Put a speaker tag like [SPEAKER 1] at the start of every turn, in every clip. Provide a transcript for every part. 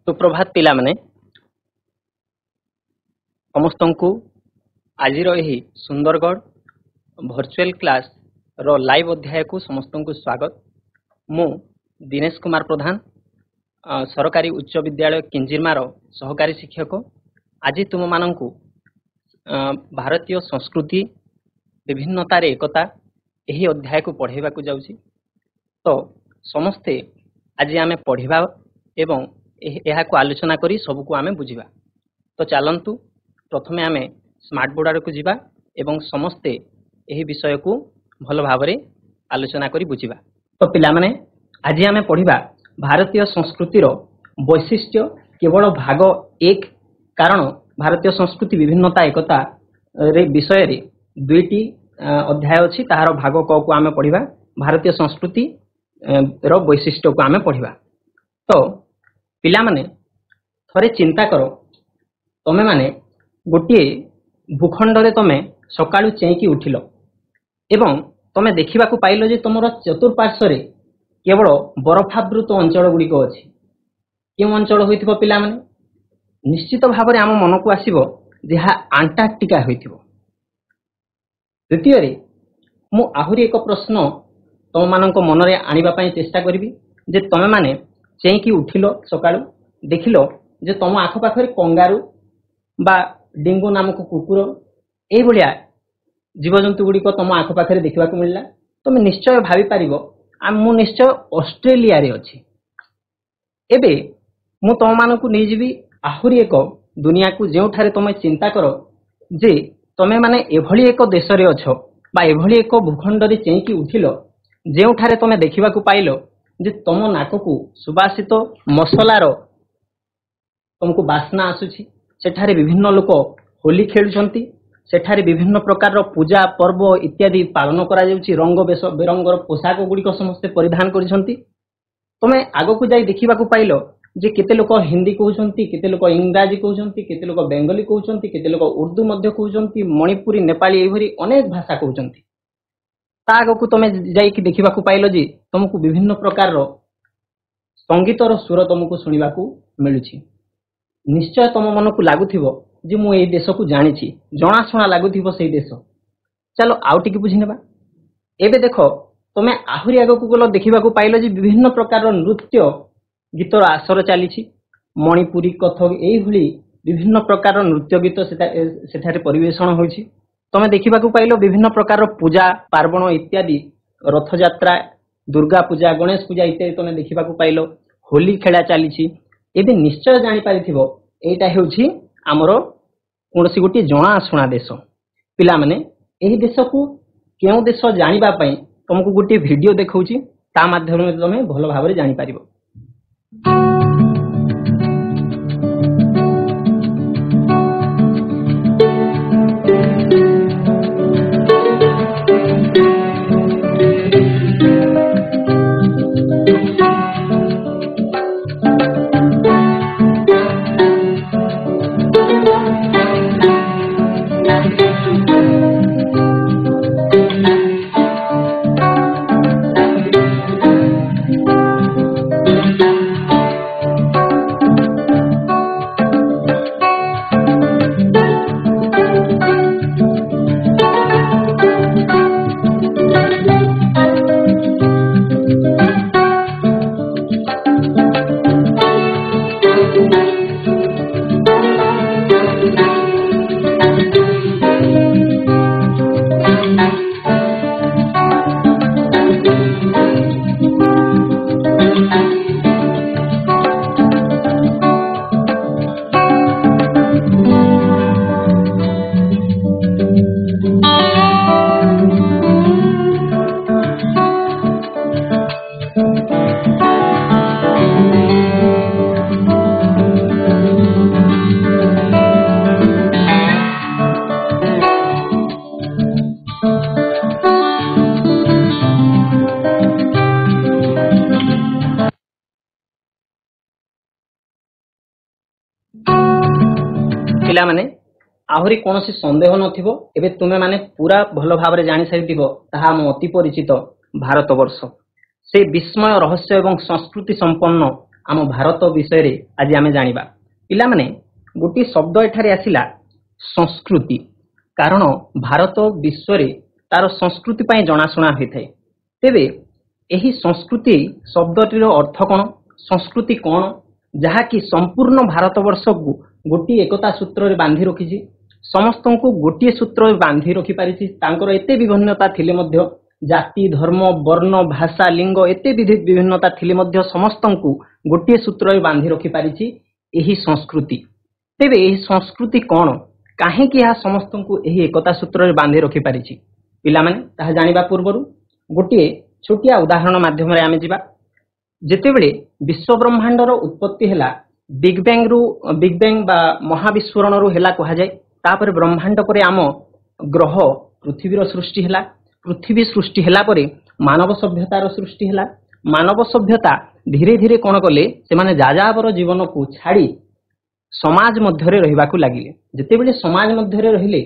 [SPEAKER 1] सुप्रभात पिला माने समस्तंकु आजिर एही सुंदरगढ़ वर्चुअल क्लास रो लाइव अध्याय को समस्तंकु स्वागत। मु दिनेश कुमार प्रधान सरकारी उच्च विद्यालय किंजिरमार सहकारी शिक्षक। आज तुम मानंकु भारतीय संस्कृति विभिन्नतार एकता यही अध्याय को पढ़ेबा को जाउची। तो समस्ते आज आमे पढ़िबा एवं यह को आलोचना करी सबको आमे बुझिबा। तो चलंतु प्रथमे आमे स्मार्ट बोर्ड को जीवा एवं समस्ते यही विषय को भल भावरे आलोचना करी बुझिबा। तो पिला माने आज आमे पढ़िबा भारतीय संस्कृतिर वैशिष्ट्य केवल भाग एक, कारण भारतीय संस्कृति विभिन्नता एकता रे विषय रे दुईटी अध्याय अछि। ताहार भाग क को आमे पढ़िबा भारतीय संस्कृति रो वैशिष्ट्य को आमे पढ़िबा। तो पिला माने थरे चिंता करो, तमे माने गोटे भूखंड रे तमे सकाळु चेंकी उठिलो एवं तमे देखिबा को पाइलो जे तमरो चतुर्पार्श्व रे केवल बरफावृत अंचल गुडी को अछि। केउ अंचल होइथिबो पिला माने? निश्चित भाबरे आम मन को आसीबो जेहा अंटार्कटिका होइथिबो। द्वितीय रे मु आहुरी एक प्रश्न तम मानक मन रे आनिबा पई चेष्टा करबी जे तमे माने चेंकी उठिलो सकाळु देखिलो जे तम आख पाखरे कंगारू बा डिंगो नामक कुकुर ए भलिया जीवजंतु गुडी को तम आख पाखरे देखिबा को मिलला। तमे निश्चय भाबी पारिबो मु निश्चय ऑस्ट्रेलिया रे अछि। एबे मु तम मानकु नै जिबी आहुरी एक दुनिया को जेउ ठारे तमे चिंता करो जे तमे माने एभली एक देश रे अछो बा एभली एक भूखंड रे चेंकी उठिलो जेउ ठारे तमे देखिबा को पाइलो जे तम नाककू सुबासित मसलार तुमको बास्ना आसुछि। सेठारे विभिन्न लोक होली खेलुछंती, सेठारे विभिन्न प्रकार पूजा पर्व इत्यादि पालन करा जाउछि। रंग बेरंगर पोशाक गुड़िक समस्ते परिधान करिछंती। तमे आगकू जाई देखिबा को पाइलो जे केते लोक हिंदी कहउछंती, केते लोक इंग्राजी कहउछंती, केते लोक बेंगली कहउछंती, केते लोक उर्दू मध्य कहउछंती, मणिपुरी नेपाली एभरी अनेक भाषा कहउछंती। ता आगकू तमे जाई कि देखिबा को पाइलो जे तुमको विभिन्न प्रकार संगीतर सुर तुमको सुनिबा को मिलुछि। निश्चय तुम मन को लागुथिबो जे मु एई देश को जानिछि, जणाशुना लागुथिबो सेई देश। चलो आउ टिके बुझि नेबा। एबे देखो तमे आहुरी आगकू गलो देखिबा को पाइलो जे विभिन्न प्रकार नृत्य गीतर आसर चलीछि। मणिपुरी कथक एई भली विभिन्न प्रकार नृत्य गीत सेठारे परिवेषण होइछि। तमे देखिबा को पाइलो विभिन्न प्रकार पूजा पार्वण इत्यादि, रथ यात्रा, दुर्गा पूजा, गणेश पूजा इत्यादि तमे देखिबा को पाइलो। होली खेला चलीछि। एबे निश्चय जानि पारिथिबो एटा हेउछि हमरो कोनसी गोटी जणाशुना देश। पिला माने एही देश को केउ देश जानिबा पई तुमको गोटी वीडियो देखौछि, ता माध्यम रे तमे भलो भाबरे जानि पारिबो। पिला माने आहुरी कोनोसी संदेह नथिबो। एबे तुमे माने पूरा भलो भाबरे जानि सारिथिबो ताहा हम अति परिचित भारत वर्ष। से विस्मय रहस्य एवं संस्कृति संपन्न आम भारत विषय आज आम जाना पिला माने गोटे शब्द एठारे आसिला संस्कृति कारण भारत विश्व तार संस्कृति पाई जनाशुना होता है तेबे यही संस्कृति शब्दटीर अर्थ कौन संस्कृति कौन जहाँकि संपूर्ण भारतवर्ष को गोटे एकता सूत्र रे बांधी रखी समस्त को गोटे सूत्र बांधी रखी पारिछि तांकर एते विभिन्नता थिले मध्य जाति धर्म वर्ण भाषा लिंग एते विभिन्नता थिले मध्य समस्त को गोटे सूत्र रे बांधी रखी पारिछि यही संस्कृति तेबे यही संस्कृति कौन काहे कि यह समस्त को यही एकता सूत्र रे बांधी रखी पारिछि पिला माने ताहा जानिबा पूर्वरु गोटे छोटिया उदाहरण माध्यम रे आमे जिबा जेतेबेले विश्व ब्रह्मांडर उत्पत्ति हैला बिग बैंग बा महाविस्फोरण रु हैला कहा जाय तापर ब्रह्मांड परे आम ग्रह पृथ्वीर सृष्टि हैला पृथ्वी सृष्टि हैला परे मानव सभ्यतार सृष्टि हैला मानव सभ्यता धीरे धीरे कोन कले से माने जाजाबर जीवन को छाड़ी समाज मध्यरे रहिबाकू लागिले जेतेबेले समाज मध्यरे रहिले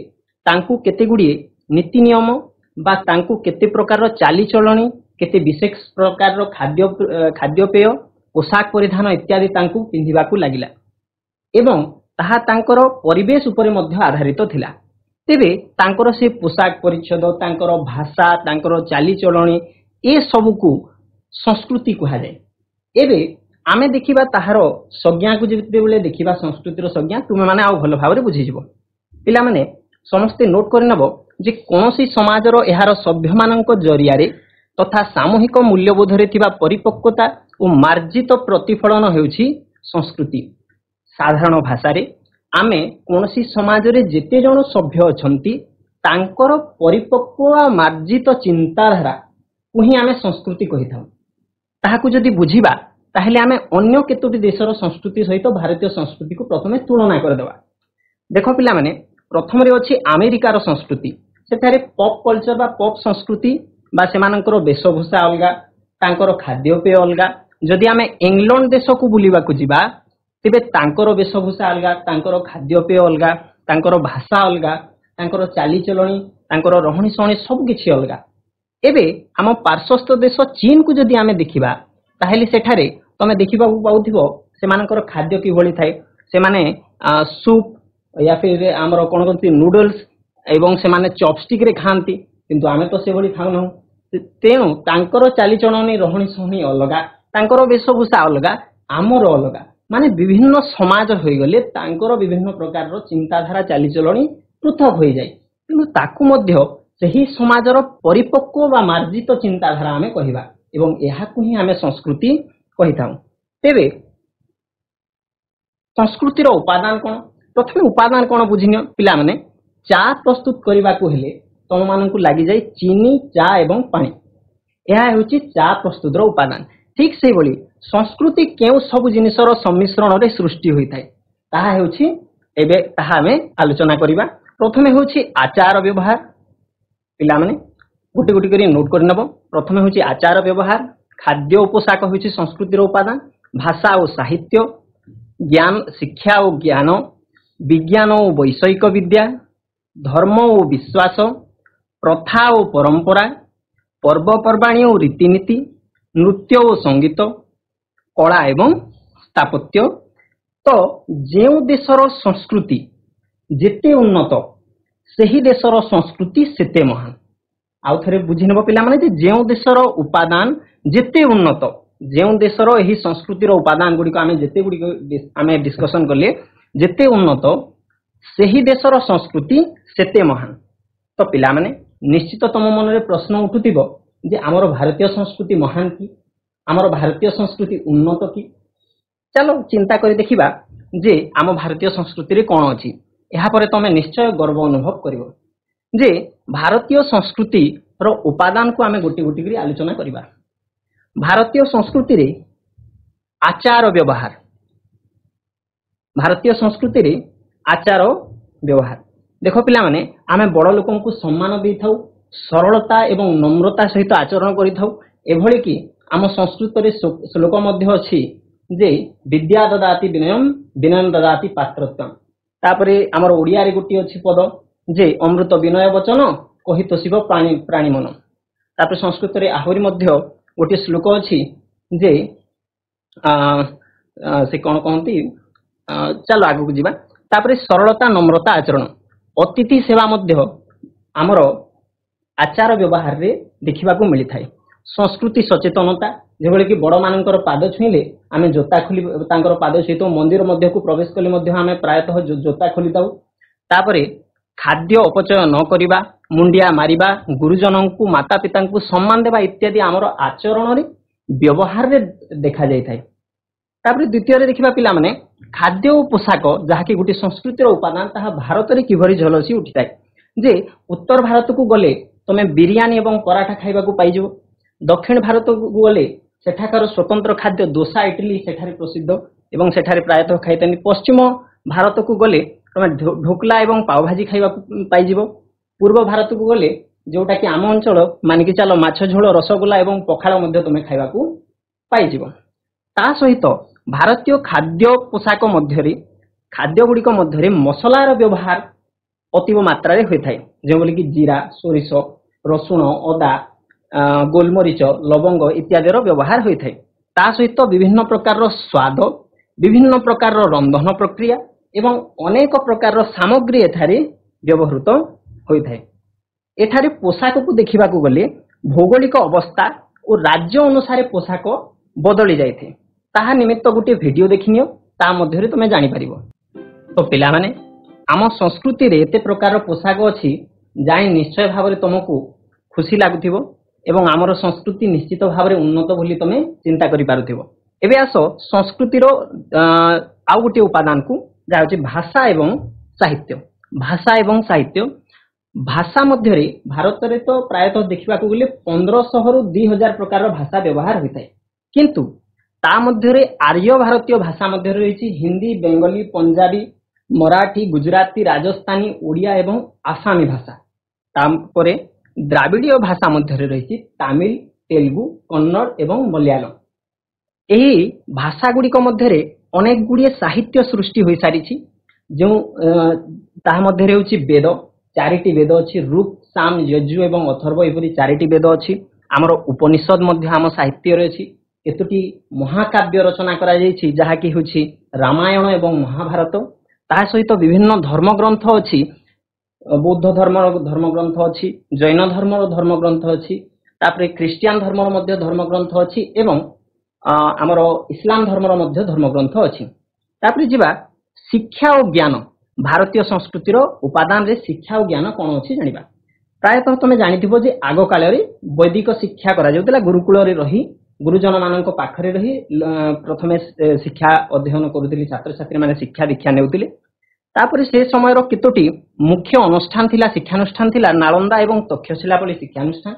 [SPEAKER 1] तांकू केते गुडिये नीति नियम बा तांकू केते प्रकार चाली चलणी केते विशेष प्रकार खाद्यपेय पोशाक परिधान इत्यादि तांकू पिंधिबाकू लागिला एवं ताहा तांकर परिवेश उपरे मध्य आधारित थिला तेबे तांकर से पोशाक परिच्छेद तांकर भाषा तांकर चाली चलणी ए सब को संस्कृति कहा जाए एबे आमे देखिबा ताहार संज्ञा को जेतेबेले देखिबा संस्कृतिर संज्ञा तुमे माने आ भलो भाबरे बुझि जिवो पिला माने समस्ते नोट करि नबो जे कोनोसी समाजर एहार सभ्य मानक जरिया रे तथा सामूहिक मूल्यबोध रे थिबा परिपक्वता और मार्जित प्रतिफलन हेउछि संस्कृति साधारण भाषा रे आमे कोनोसी समाज रे जेते जण सभ्य अछंती तांकर परिपक्व मार्जित चिंताधारा उही आमे संस्कृति कहिथाउ ताहाकू जदि बुझिबा ताहले आमे अन्य केतोटी देशर संस्कृति सहित भारतीय संस्कृति को प्रथमे तुलना करदेवा देखो पिला माने प्रथम रे अछि अमेरिकार संस्कृति सेठारे पॉप कल्चर बा पॉप संस्कृति बा सेमानकर वेशभूषा अलगा तांकर खाद्यपेय अलगा जदि आमे इंग्लैंड देश को बुलिबा को जिबा तेबे तांकर वेशभूषा अलगा तांकर खाद्यपेय अलगा तांकर भाषा अलगा तांकर चाली चलणी तांकर रहणी सहणी सब किछि अलगा एबे आम पार्श्वस्थ देश चीन को जदि आमे देखिबा ताहेले सेठारे तमे देखिबा पाउथिबो सेमानकर खाद्य कि भली थाए सेमाने सूप या फिर आमर कोन कोनती नूडल्स एवं सेमाने चॉपस्टिक रे खांती किंतु आमे तो से भली खाउ न तेणु तांकर चाली चलणी रहणी सहणी अलगा तांकर वेशभूषा अलगा आमर अलगा माने विभिन्न समाज होई गले तांकर विभिन्न प्रकार रो चिंताधारा चाली चलणी पृथक होई जाय किंतु ताकू मध्य सही समाजर परिपक्व बा मार्जित चिंताधारा आमे कहिबा एवं एहाकू ही आमे संस्कृति कहिथाउ तेबे संस्कृतिर उपादान कोन प्रथम उपादान कोन बुझिनियो पिला माने चा प्रस्तुत करबा को हेले तम मानकू लागि जाय चीनी चा एवं पानी एहा हेउची चा प्रस्तुतर उपादान ठीक से बोली संस्कृति केउ सब जिनिसर सम्मिश्रण रे सृष्टि होई थाए ताहा हेउची एबे ताहा हमें आलोचना करिबा प्रथमे हेउची आचार व्यवहार पिला माने गोटी गोटी करी नोट कर नब प्रथमे हेउची आचार व्यवहार खाद्य और पोशाक हेउची संस्कृतिर उपादान भाषा और साहित्य ज्ञान शिक्षा और ज्ञान विज्ञान और वैषयिक विद्या धर्म और विश्वास प्रथा और परंपरा पर्वपर्वाणी और रीतिनीति नृत्य और संगीत कला एवं स्थापत्य तो जेउ देशर संस्कृति जेते उन्नत सही देशर संस्कृति सेते महान आउ थरे बुझि नबो पिला माने जे जेउ देशर उपादान जेते उन्नत जेउ देशर एही संस्कृतिर उपादान गुडी को आमे जेते गुडी आमे डिस्कशन करले जेते उन्नत सही देशर संस्कृति सेते महान तो पिला माने निश्चित तम मन रे प्रश्न उठुतिबो जे हमर भारतीय संस्कृति महान की हमर भारतीय संस्कृति उन्नत की चलो चिंता करी देखिबा जे आम भारतीय संस्कृति रे कोन अछि एहा परे तमे निश्चय गर्व अनुभव करिवो जे भारतीय संस्कृति रो उपादान को आमे गोटी गोटी करी आलोचना करिबा भारतीय संस्कृति रे आचार व्यवहार भारतीय संस्कृति रे आचार व्यवहार देखो पिला माने आमे बड़ लोकन को सम्मान देई थाउ सरलता एवं नम्रता सहित आचरण करि थाउ एभली कि आम संस्कृत रे श्लोक मध्य अछि जे विद्या ददाति विनयम विनयम ददाति पात्रत्वम तापरे हमर ओडिया रे गोटी अछि पद जे अमृत विनय वचन कहित शिव प्राणी प्राणी मन तापरे संस्कृत रे आहुरी मध्य गोटी श्लोक अछि जे से कौन कहती चलो आगु को जीवा तापरे सरलता नम्रता आचरण अतिथि सेवा मध्य आमर आचार व्यवहार रे देखा मिलता है संस्कृति सचेतनता जो कि बड़ मानकर पाद छुईले आम जोता खोली पाद सहित मंदिर मध्य को प्रवेश कले आम प्रायतः जोता खोली दाऊ तापरे खाद्य अपचय न करिबा मुंडिया मारिबा गुरुजन को माता पिता को सम्मान देवा इत्यादि आमर आचरण रे व्यवहार रे देखा जाय थाए तापरे द्वितीय रे देखिबा पिला माने खाद्य और पोशाक जहाँकि गोटे संस्कृतिर उपादान ताहा भारत रे किभरि झलसी उठिଥାଏ जे उत्तर भारत को गले तमे बिरियानी एवं पराठा खाइबा को पाइजो दक्षिण भारत को गले सेठाकार स्वतंत्र खाद्य दोसा इडली सेठारे प्रसिद्ध एवं सेठारे प्रायतः खाइतनी पश्चिम भारत को गले तमे ढोकला एवं पाव भाजी खाइबा पाइजिबो पूर्व भारत को गले जोटा कि आम अंचल मानिकी चलो माछ झोल रसगोल्ला एवं पखाल मध्य तमे खाइबा को पाइजिबो ता सहित भारतीय खाद्य पोशाक मध्य खाद्य गुड़िक मध्य मसलार व्यवहार अतीव मात्रा होता है जो कि जीरा सोरिष रसुण अदा गोलमरीच लवंग इत्यादि व्यवहार होता है ता सहित विभिन्न प्रकार स्वाद विभिन्न प्रकार रंधन प्रक्रिया एवं अनेक प्रकार सामग्री एठारे व्यवहृत होता है एठारे पोशाक को देखा गले भौगोलिक अवस्था और राज्य अनुसार पोशाक बदली जाए ताहा निमित्त गोटे वीडियो देखिनियो ता मध्यरे तुमे जानि परिबो तो पिला माने आम संस्कृति रे एते प्रकार पोशाक अछि जाय निश्चय भावरे तुमको खुशी लागुथिबो एवं आमर संस्कृति निश्चित भावरे उन्नत बोली तुमे चिंता करि पारुथिबो एबे आसो संस्कृतिर आउ गोटे उपादान को जा होछि भाषा एवं साहित्य भाषा मध्यरे भारत रे तो प्रायतः देखिबा को गले 1500 रु 2000 प्रकार भाषा व्यवहार होइतै किंतु ता मध्यरे आर्य भारतीय भाषा मध्य रही हिंदी बेंगली पंजाबी मराठी गुजराती राजस्थानी ओडिया एवं आसामी भाषा तापरे द्राविड़ीय भाषा मध्य रही तमिल तेलुगु कन्नड़ एवं मलयालम यही भाषा गुड़िक मध्य अनेक गुड़िए साहित्य सृष्टि हो सारी जो वेद 4टी वेद अच्छी ऋक् साम यजु एवं अथर्व एपरी 4टी वेद अच्छी आमर उपनिषद मध्य आम साहित्य अच्छी केतोटी महाकाव्य रचना करा जायछि जहाँकि होछि रामायण एवं महाभारत ता सहित विभिन्न धर्मग्रंथ अच्छी बौद्ध धर्मग्रंथ अच्छी जैन धर्मग्रंथ अच्छी तापरे क्रिश्चियन धर्मग्रंथ अच्छी एवं आमर इस्लाम मध्य धर्मग्रंथ अच्छी तापरे जिबा शिक्षा और ज्ञान भारतीय संस्कृतिर उपादान रे शिक्षा और ज्ञान कौन अच्छी जानिबा प्रायतः तुम जानिथिबो जे आगो काल रे वैदिक शिक्षा करा जाउतला गुरुकुल रे रही गुरुजन मानक पाखरे रही प्रथमे शिक्षा अध्ययन करुथिले छात्र छात्री माने शिक्षा दीक्षा नेउथिले तापर से समय रो केतोटी मुख्य अनुष्ठान थिला शिक्षानुष्ठान थिला नालंदा एवं तक्षशिला पली शिक्षानुष्ठान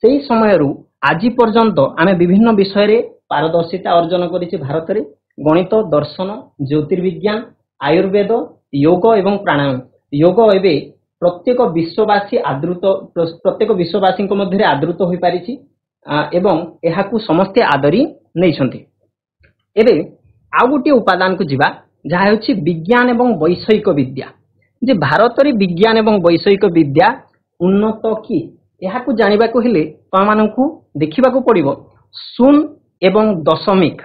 [SPEAKER 1] सेही समय रु आजि पर्यंत आमे विभिन्न विषय रे पारदर्शिता अर्जन करिछि भारत रे गणित दर्शन ज्योतिर्विज्ञान आयुर्वेद योग एवं प्राणायाम योग एबे प्रत्येक विश्ववासी मध्य आदृत हो पारिछि एवं एहाकू समस्ते आदरी नहीं छंती एबे आउ गोटे उपादान को जिबा जहा होछि विज्ञान एवं वैषयिक विद्या जे भारत रे विज्ञान एवं वैषयिक विद्या उन्नत कि एहाकू जानिबा को हेले तमानकू देखिबा को पड़िबो शून्य एवं दशमिक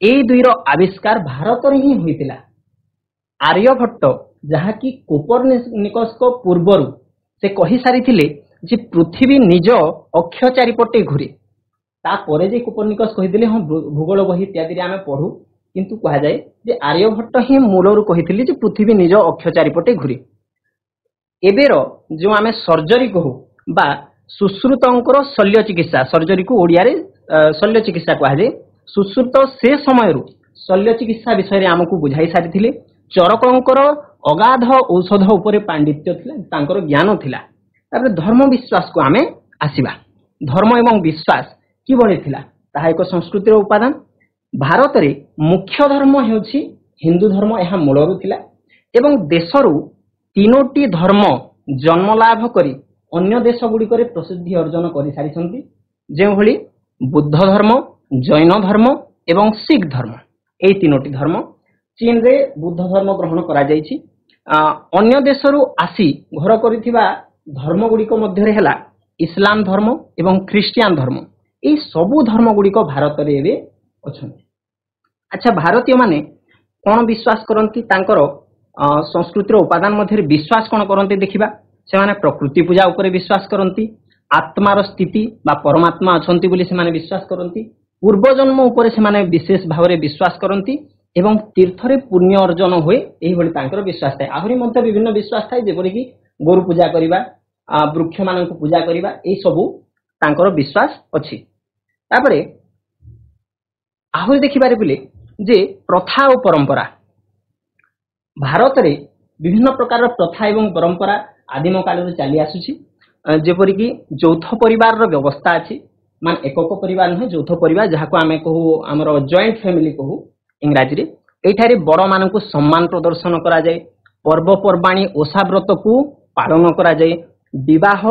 [SPEAKER 1] ए दुईर आविष्कार भारत रे ही होइतिला आर्यभट्ट जहा कि कोपरनिकस को पूर्वरु से कहि सारिथिले जे पृथ्वी निज अक्ष चारिपटे घुरे तापर जे कोपरनिकस कहिदिले हम भूगोल बही इत्यादि आमे पढ़ू किंतु कहा जाए जे आर्यभट्ट ही मूलरु कहिथिले जे पृथ्वी निज अक्ष चारिपटे घुरे एबेर जो आमे सर्जरी कहू बा सुश्रुतंकर शल्य चिकित्सा सर्जरी को ओडिया रे शल्य चिकित्सा कहा जाए सुश्रुत से समय शल्य चिकित्सा विषय आमको बुझाई सारिथिले चरकंकर अगाध औषध उपरे पांडित्य थिला तांकर ज्ञान थिला तापर धर्म विश्वास को आमे आसीबा धर्म एवं विश्वास कि बने थिला ताहा एक संस्कृतिर उपादान भारत रे मुख्य धर्म हेउछि हिंदू धर्म एहा मूलरु थिला एवं देशरु 3टी धर्म जन्म लाभ करी अन्य देश गुड़िक प्रसिद्धि अर्जन कर सारी जो भली बुद्ध धर्म जैन धर्म एवं सिख धर्म यही 3टी धर्म चीन रे बुद्ध धर्म ग्रहण करा जायछि अन्य देशरु आसी घर करिथिबा धर्म गुड़िक मध्य है इस्लाम धर्म एवं ख्रिस्टियान धर्म ये सबु धर्म गुड़िक भारत रे एबे अछंती अच्छा भारतीय माने कौन विश्वास करती संस्कृतिर उपादान मध्य विश्वास कौन करते देखा से प्रकृति पूजा उपर विश्वास करती आत्मार स्थिति बा परमात्मा अच्छा से विश्वास करती पूर्वजन्म उपर से विशेष भाव में विश्वास करती एवं तीर्थरे पुण्य अर्जन हुए यही विश्वास थाए आहरी मध्य विभिन्न विश्वास थाए जेपरिक गोरु पूजा करवा वृक्ष मान पूजा करवा यही सबू तांकर विश्वास अच्छी तापरे आहरी देखिबारे बोले जे प्रथा और परंपरा भारत रे विभिन्न प्रकार प्रथा एवं परंपरा आदिम काल चली आसुची जेपरिक यौथ परिवार व्यवस्था अच्छी मान एकक परिवार नुहे यौथ परिवार जहाँ को आम कहू आमर जॉइंट फैमिली कहू इंग्राजी रे एठारे बड़ मान को सम्मान प्रदर्शन करा जाए पर्वपर्वाणी ओषा व्रत को पालन करा जाए विवाह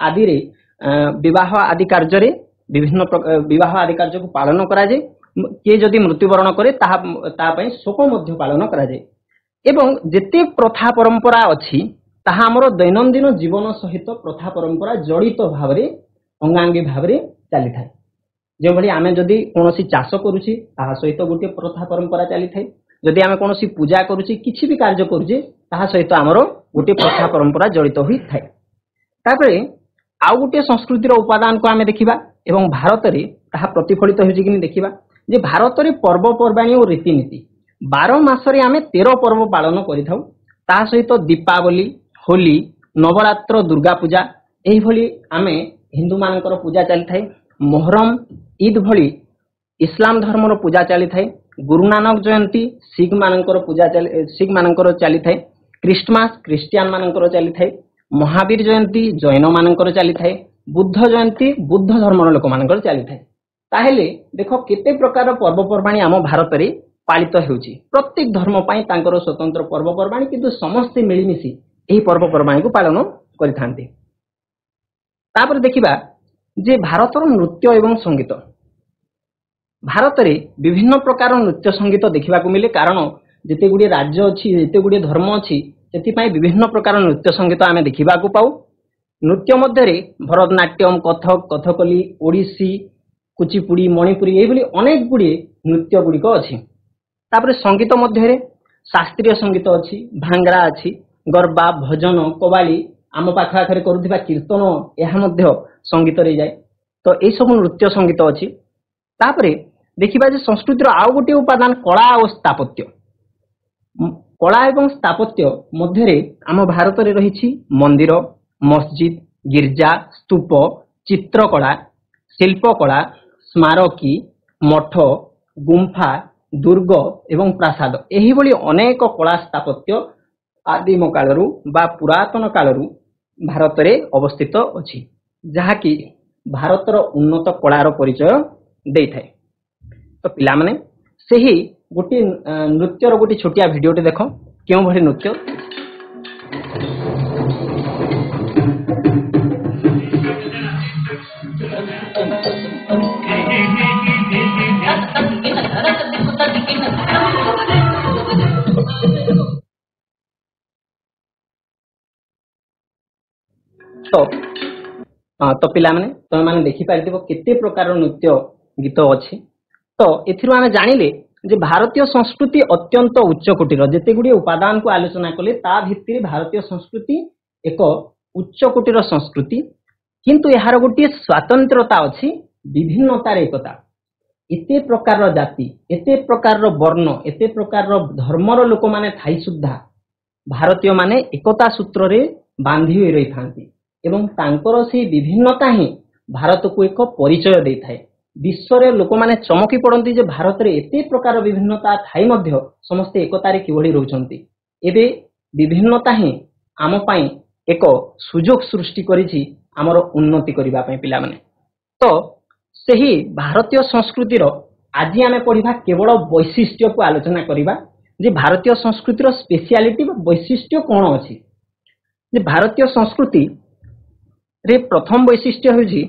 [SPEAKER 1] आदि रे विवाह आदि कार्य रे विभिन्न विवाह आदि कार्य को पालन करा जाए किए जदि मृत्युवरण करे ता पई शोक मध्य पालन करा जाए एवं जेते प्रथा परंपरा अच्छी ताहा हमर दैनंदिन जीवन सहित प्रथा परंपरा जड़ित भाव रे अंगांगी भाव रे चली थाए जो भली आमे जदि कोनोसी चाष करूची ताहा सहित गोटे प्रथा परंपरा चली थाए जदि आमे कोनोसी पूजा करूची किछि भी कार्य करूची ताहा सहित हमर गोटे प्रथा परंपरा जड़ित होई थाए तापरे आउ गोटे संस्कृतिर उपादान को आमे देखिबा एवं भारत रे ताहा प्रतिफलित होई कि देखिबा जे भारत रे पर्वपर्वाणी और रीतिनीति 12 मासरे आमे 13 पर्व पालन करिथाउ ता सहित दीपावली होली नवरात्र दुर्गा पूजा एही भली आमे हिंदू मानकर पूजा चली थाए मोहरम ईद भली इस्लाम धर्मर पूजा चली थाए गुरु नानक जयंती सिख मानकर चली थाए क्रिसमस क्रिश्चियन मानकर चली थाए महावीर जयंती जैन मानकर चली थाए बुद्ध जयंती बुद्ध धर्मर लोक मानकर चली थाए ताहेले देखो केते प्रकार पर्वपर्वाणी आम भारत रे पालित हेउची प्रत्येक धर्म पाई तांकर स्वतंत्र पर्वपर्वाणी किंतु समस्त मिलिमिशि एही पर्वपर्वाणी को पालन करिथांते तापर देखिबा जे भारतर नृत्य एवं संगीत भारत रे विभिन्न प्रकार नृत्य संगीत देखा मिले कारण जिते गुड़े राज्य अच्छी जिते गुड़े धर्म अच्छी से विभिन्न प्रकार नृत्य संगीत आम देखा पाऊ नृत्य मध्य भरतनाट्यम कथक कथकली ओडिसी कुचिपुड़ी मणिपुरी यही अनेक गुड़े नृत्य गुड़िक अच्छी तापर संगीत मध्य शास्त्रीय संगीत अच्छी भांगरा अच्छी गरबा भजन कवाली आम पाखे करुवा कीर्तन यह संगीत रे जाए तो यही सब नृत्य संगीत अच्छी तापरे देखिबा जे संस्कृतिर आउ गोटे उपादान कला और स्थापत्य कला एवं स्थापत्य मध्य आम भारत रे रही मंदिर मस्जिद गिरजा स्तूप चित्रकला शिल्पकला स्मारकी मठ गुंफा दुर्ग एवं प्रासाद एही भली अनेक कला स्थापत्य आदिम कालरू बा पुरातन कालरू भारत रे अवस्थित अछि जहाँकि भारतर उन्नत कलार परिचय देई थाए तो पिला माने सेही गोटे नृत्यर गोटे छोटिया भिडियोटे देख क्यों भली नृत्य तो पिला माने तुम माने देखि पारिथिबो केते प्रकार नृत्य गीत अछि तो एथिरु आमे जानिले जे भारतीय संस्कृति अत्यंत उच्च कोटीर जेते गुडी उपादान को आलोचना कले ता भित्तिरे भारतीय संस्कृति एक उच्च कोटीर संस्कृति किंतु यार गोटे स्वातंत्रता अछि विभिन्नतार एकता एते प्रकार जाति एते प्रकार वर्ण एते प्रकार धर्मर लोक माने थाई सुद्धा भारतीय माने एकता सूत्र रे बांधी होई रही थांती एवं तांकर से विभिन्नता ही भारत को एक परिचय दे थाए विश्व रे लोक माने चमकी पड़ती जे भारत रे एते प्रकार विभिन्नता थाई मध्य समस्ते एकता रे किभଳି रहउछंती एबे विभिन्नता ही आम पाई एक सुजोग सृष्टि करिछि हमर उन्नति करिबा पई पिला माने तो सही भारतीय संस्कृतिर आज आमे पढ़िबा केवल वैशिष्ट्य को आलोचना करिबा जे भारतीय संस्कृतिर स्पेशलिटी वैशिष्ट्य कोन अछि जे भारतीय संस्कृति रे प्रथम वैशिष्ट्य होछि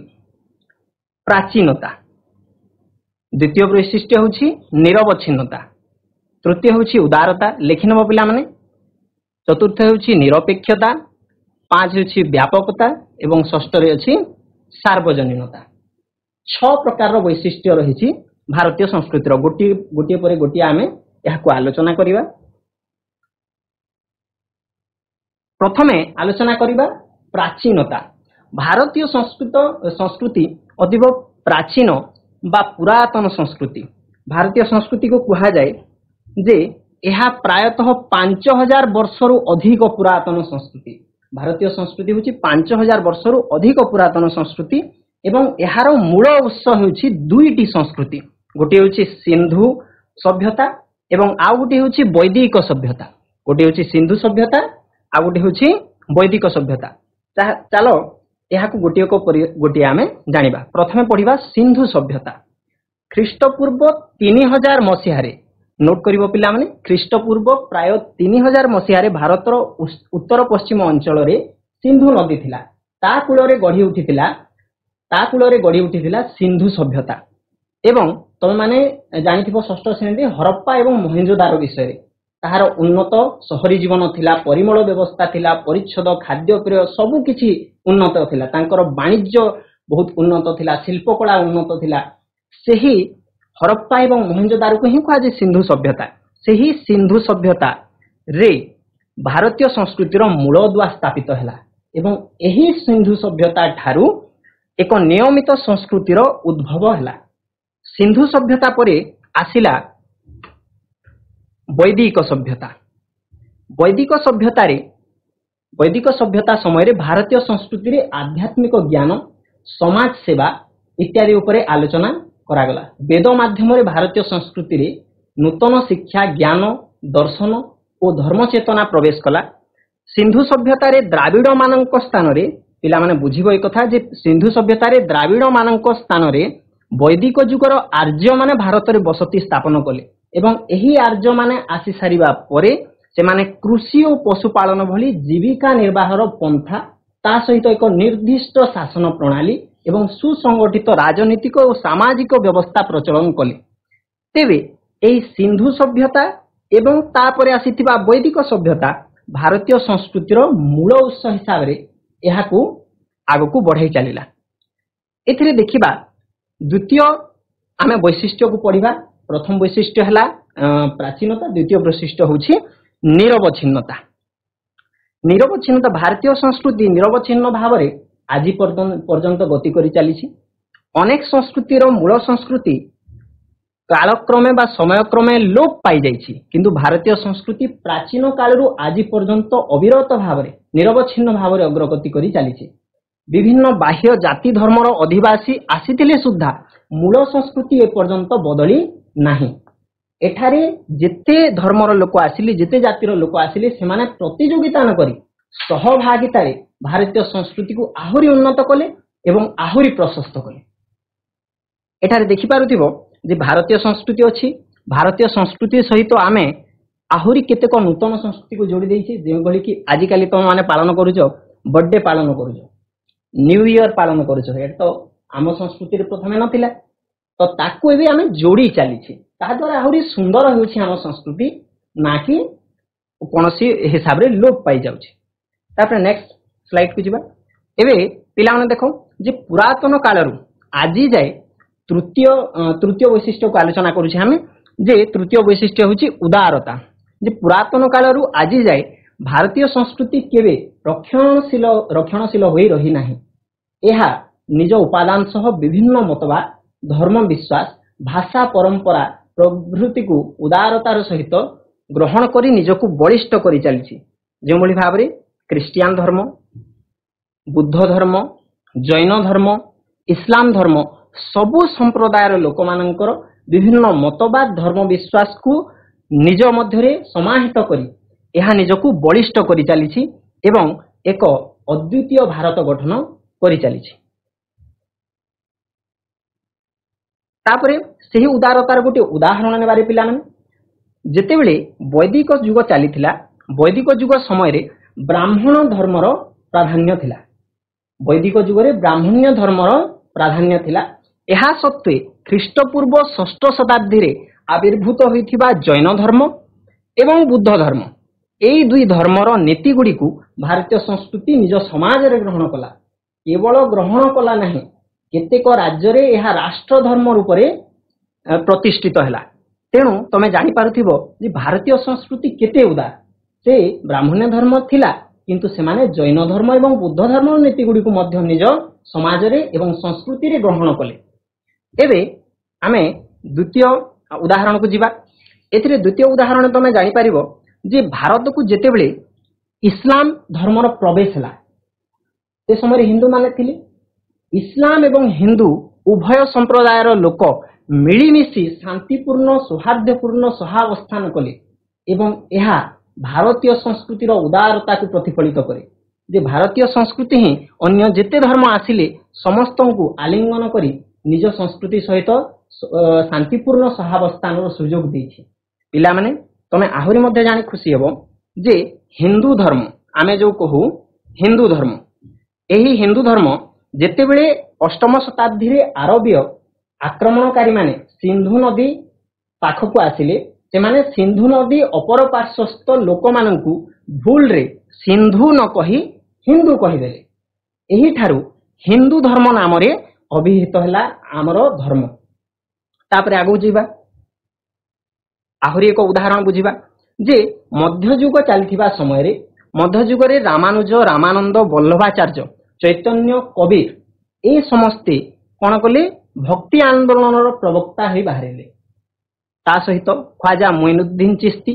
[SPEAKER 1] प्राचीनता द्वितीय वैशिष्ट्य होछि निरवच्छिन्नता तृतीय होछि उदारता लेखिनब पिला माने चतुर्थ होछि निरपेक्षता पांच होछि व्यापकता एवं षष्ठ रे अछि सार्वजनीनता 6 प्रकार वैशिष्ट्य रही भारतीय संस्कृतिर गोटे गोटे पर गोटे आमे यहाको आलोचना करिबा। प्रथमे आलोचना करिबा प्राचीनता। भारतीय संस्कृति अतीव प्राचीन बा पुरातन संस्कृति। भारतीय संस्कृति को कहा जाए जे यह प्रायतः 5000 वर्षरु अधिक पुरातन संस्कृति। भारतीय संस्कृति होची 5000 वर्षरु अधिक पुरातन संस्कृति एवं यार मूल उत्स होची दुईटी संस्कृति। गोटे होची सिंधु सभ्यता एवं आउ गोटे होची वैदिक सभ्यता। गोटे होची सिंधु सभ्यता आ गोटे होची वैदिक सभ्यता। चलो यहाको गोटे आमे जानिबा। प्रथमे पढ़िबा सिंधु सभ्यता। ख्रीष्टपूर्व 3000 मसीहारे नोट करिवो पिला माने ख्रीष्टपूर्व प्राय 3000 मसीहारे भारतर उत्तर पश्चिम अंचल रे सिंधु नदी थिला। ता कूलरे गढ़ी उठिथिला सिंधु सभ्यता। एवं तुम माने जानिथिबो षष्ठ श्रेणी हरप्पा एवं मोहेंजोदारो विषय ताहार उन्नत शहरी जीवन थिला, परिमल व्यवस्था थिला, परिच्छद खाद्यपेय सबु किछि उन्नत थिला। तांकर वाणिज्य बहुत उन्नत थिला, शिल्पकला उन्नत थिला। सेही हरप्पा एवं मोहेंजोदारो को ही कहा सिंधु सभ्यता। सेही सिंधु सभ्यता रे भारतीय संस्कृतिर मूलदुआ स्थापित हैला एवं एही सिंधु सभ्यता ठारू एक नियमित संस्कृतिर उद्भव हैला। सिंधु सभ्यता परे आसिला वैदिक सभ्यता। वैदिक सभ्यता समय भारतीय संस्कृति रे आध्यात्मिक ज्ञान, समाज सेवा इत्यादि उपरे आलोचना करागला। वेद माध्यम रे भारतीय संस्कृति रे नूतन शिक्षा, ज्ञान, दर्शन और धर्म चेतना प्रवेश कला। सिंधु सभ्यता रे द्राविड़ मानक स्थान रे पिला माने बुझिबो ए कथा जे सिंधु सभ्यता रे द्राविड़ मानक स्थान रे वैदिक जुगर आर्य माने भारत रे बसति स्थापन कले एवं एही आर्य माने आसी सारिबा परे से माने कृषि और पशुपालन भली जीविका निर्वाहर पंथा ता सहित एक निर्दिष्ट शासन प्रणाली एवं सुसंगठित राजनीतिक और सामाजिक व्यवस्था प्रचलन कले। तेबे एही सिंधु सभ्यता एवं तापरे आसीथिबा वैदिक सभ्यता भारतीय संस्कृतिर मूल उत्स हिसाब रे एहाकू आगकू बढ़ाई चलिला। एथिरे देखिबा द्वितीय आमे वैशिष्ट्य को पढ़िबा। प्रथम वैशिष्ट्य हला प्राचीनता, द्वितीय वैशिष्ट्य होछि निरवच्छिन्नता। निरवच्छिन्नता भारतीय संस्कृति निरवच्छिन्न भाव रे आजि पर्यंत गति करि चलिछि। अनेक संस्कृतिर मूल संस्कृति कालक्रमे बा समयक्रमे लोप पाई जाइछि, किंतु भारतीय संस्कृति प्राचीन कालरु आजि पर्यंत अविरत भाव रे निरवच्छिन्न भाव रे अग्रगति करि चलिछि। विभिन्न बाह्य जाति धर्मर अधिवासी आसीथिले सुद्धा मूल संस्कृति ए पर्यंत बदली नाही। एठारे जेते धर्मर लोक आसिले, जेते जातिर लोक आसिले, सेमाने प्रतियोगिता न करी सहभागिता रे भारतीय संस्कृति को आहुरी उन्नत कले एवं आहुरी प्रशस्त कले। एठारे देखि पारुथिबो जे भारतीय संस्कृति अछि। भारतीय संस्कृति सहित आमे आहुरी केतेक नूतन संस्कृति को जोड़ी देइछि, जे भली कि आजि काली तुम माने पालन करूछो, बर्थडे पालन करूछो, न्यू ईयर पालन करूछो। एटा तो आम संस्कृति रे प्रथमे नथिला, तो ताकू एबे आमे जोड़ी चलीछि। ता द्वारा आहुरी सुंदर होउछि आम संस्कृति, ना कि कोनोसी हिसाब रे लोप पाई जाउछि। तापर नेक्स्ट स्लाइड को जिबा। एबे पिला माने देखो जे पुरातन कालरु आजि जाय तृतीय वैशिष्ट्य को आलोचना करूछि हमें। जे तृतीय वैशिष्ट्य होछि उदारता। जे पुरातन कालरु आजि जाय भारतीय संस्कृति केबे रक्षणशील होई रही नाही। एहा निज उपादान सह विभिन्न मतवाद, धर्म, विश्वास, भाषा, परंपरा प्रभृति को उदारतार सहित ग्रहण करी निजको बलिष्ठ करी चलिछि। जो भली भाबरे क्रिश्चियन धर्म, बुद्ध धर्म, जैन धर्म, इस्लाम धर्म सबु संप्रदायर लोक मानकर विभिन्न मतवाद, धर्म, विश्वास को निज मध्यरे समाहित करी एहा निजको बलिष्ठ करी चलिछि एवं एक अद्वितीय भारत गठन करी चलिछि। तापरे सेही उदारतार गोटे उदाहरण नेबारे पिला माने जेतेबेले वैदिक युग चलीथिला, वैदिक युग समय रे ब्राह्मण धर्मर प्राधान्य थिला। वैदिक युग रे ब्राह्मण्य धर्मर प्राधान्य थिला। एहा सत्वे ख्रीष्टपूर्व 6ष्ठ शताब्दी रे आविर्भूत होइथिबा जैन धर्म एवं बुद्ध धर्म, एई दुई धर्मर नीति गुडी को भारतीय संस्कृति निज समाज रे ग्रहण कला। केवल ग्रहण कला नाही, केतेक राज्य रे एहा राष्ट्र धर्म रूप रे ପ୍ରତିଷ୍ଠିତ ହେଲା। ତେଣୁ ତମେ ଜାଣିପାରୁଥିବ ଯେ ଭାରତୀୟ ସଂସ୍କୃତି କେତେ ଉଦାର। ସେ ବ୍ରାହ୍ମଣ୍ୟ ଧର୍ମ ଥିଲା, କିନ୍ତୁ ସେମାନେ ଜୈନ ଧର୍ମ ଏବଂ ବୁଦ୍ଧ ଧର୍ମର ନୀତି ଗୁଡ଼ିକୁ ମଧ୍ୟ ନିଜ ସମାଜରେ ଏବଂ ସଂସ୍କୃତିରେ ଗ୍ରହଣ କଲେ। ଏବେ ଆମେ ଦ୍ୱିତୀୟ ଉଦାହରଣକୁ ଯିବା। ଏଥିରେ ଦ୍ୱିତୀୟ ଉଦାହରଣ ତମେ ଜାଣିପାରିବ ଯେ ଭାରତକୁ ଯେତେବେଳେ ଇସଲାମ ଧର୍ମର ପ୍ରବେଶ ହେଲା, ସେ ସମୟରେ ହିନ୍ଦୁମାନେ ଥିଲେ। ଇସଲାମ ଏବଂ ହିନ୍ଦୁ ଉଭୟ ସମ୍ପ୍ରଦାୟର ଲୋକ ମିଳିମିଶି ଶାନ୍ତିପୂର୍ଣ୍ଣ ସୌହାର୍ଦ୍ଦ୍ୟପୂର୍ଣ୍ଣ ସହାବସ୍ଥାନ କଲେ ଏବଂ ଏହା ଭାରତୀୟ ସଂସ୍କୃତିର ଉଦାରତାକୁ ପ୍ରତିଫଳିତ କରେ ଯେ ଭାରତୀୟ ସଂସ୍କୃତି ହିଁ ଅନ୍ୟ ଯେତେ ଧର୍ମ ଆସିଲେ ସମସ୍ତଙ୍କୁ ଆଲିଙ୍ଗନ କରି ନିଜ ସଂସ୍କୃତି ସହିତ ଶାନ୍ତିପୂର୍ଣ୍ଣ ସହାବସ୍ଥାନର ସୁଯୋଗ ଦେଇଛି। ପିଲାମାନେ ତମେ ଆହୁରି ମଧ୍ୟ ଜାଣି ଖୁସି ହେବ ଯେ ହିନ୍ଦୁ ଧର୍ମ, ଆମେ ଯୋଉ କହୁ ହିନ୍ଦୁ ଧର୍ମ, ଏହି ହିନ୍ଦୁ ଧର୍ମ ଯେତେବେଳେ ଅଷ୍ଟମ ଶତାବ୍ଦୀରେ ଆରବୀୟ ଆକ୍ରମଣକାରୀମାନେ ସିନ୍ଧୁ ନଦୀ ପାଖକୁ ଆସିଲେ, ସେମାନେ ସିନ୍ଧୁ ନଦୀ ଅପର ପାର୍ଶ୍ୱସ୍ଥ ଲୋକମାନଙ୍କୁ ଭୁଲରେ ସିନ୍ଧୁ ନ କହି ହିନ୍ଦୁ କହିଦେଲେ। ଏହିଠାରୁ ହିନ୍ଦୁ ଧର୍ମ ନାମରେ ଅଭିହିତ ହେଲା ଆମର ଧର୍ମ। ତାପରେ ଆଗକୁ ଯିବା, ଆହୁରି ଏକ ଉଦାହରଣ ବୁଝିବା ଯେ ମଧ୍ୟଯୁଗ ଚାଲିଥିବା ସମୟରେ, ମଧ୍ୟଯୁଗରେ ରାମାନୁଜ, ରାମାନନ୍ଦ, ବଲ୍ଲଭାଚାର୍ଯ୍ୟ, ଚୈତନ୍ୟ, କବୀର ଏ ସମସ୍ତେ କଣ କଲେ? ଭକ୍ତି ଆନ୍ଦୋଳନର ପ୍ରବକ୍ତା ହୋଇ ବାହାରିଲେ। ତା ସହିତ ଖ୍ୱାଜା ମୁଇନୁଦ୍ଦିନ ଚିସ୍ତି,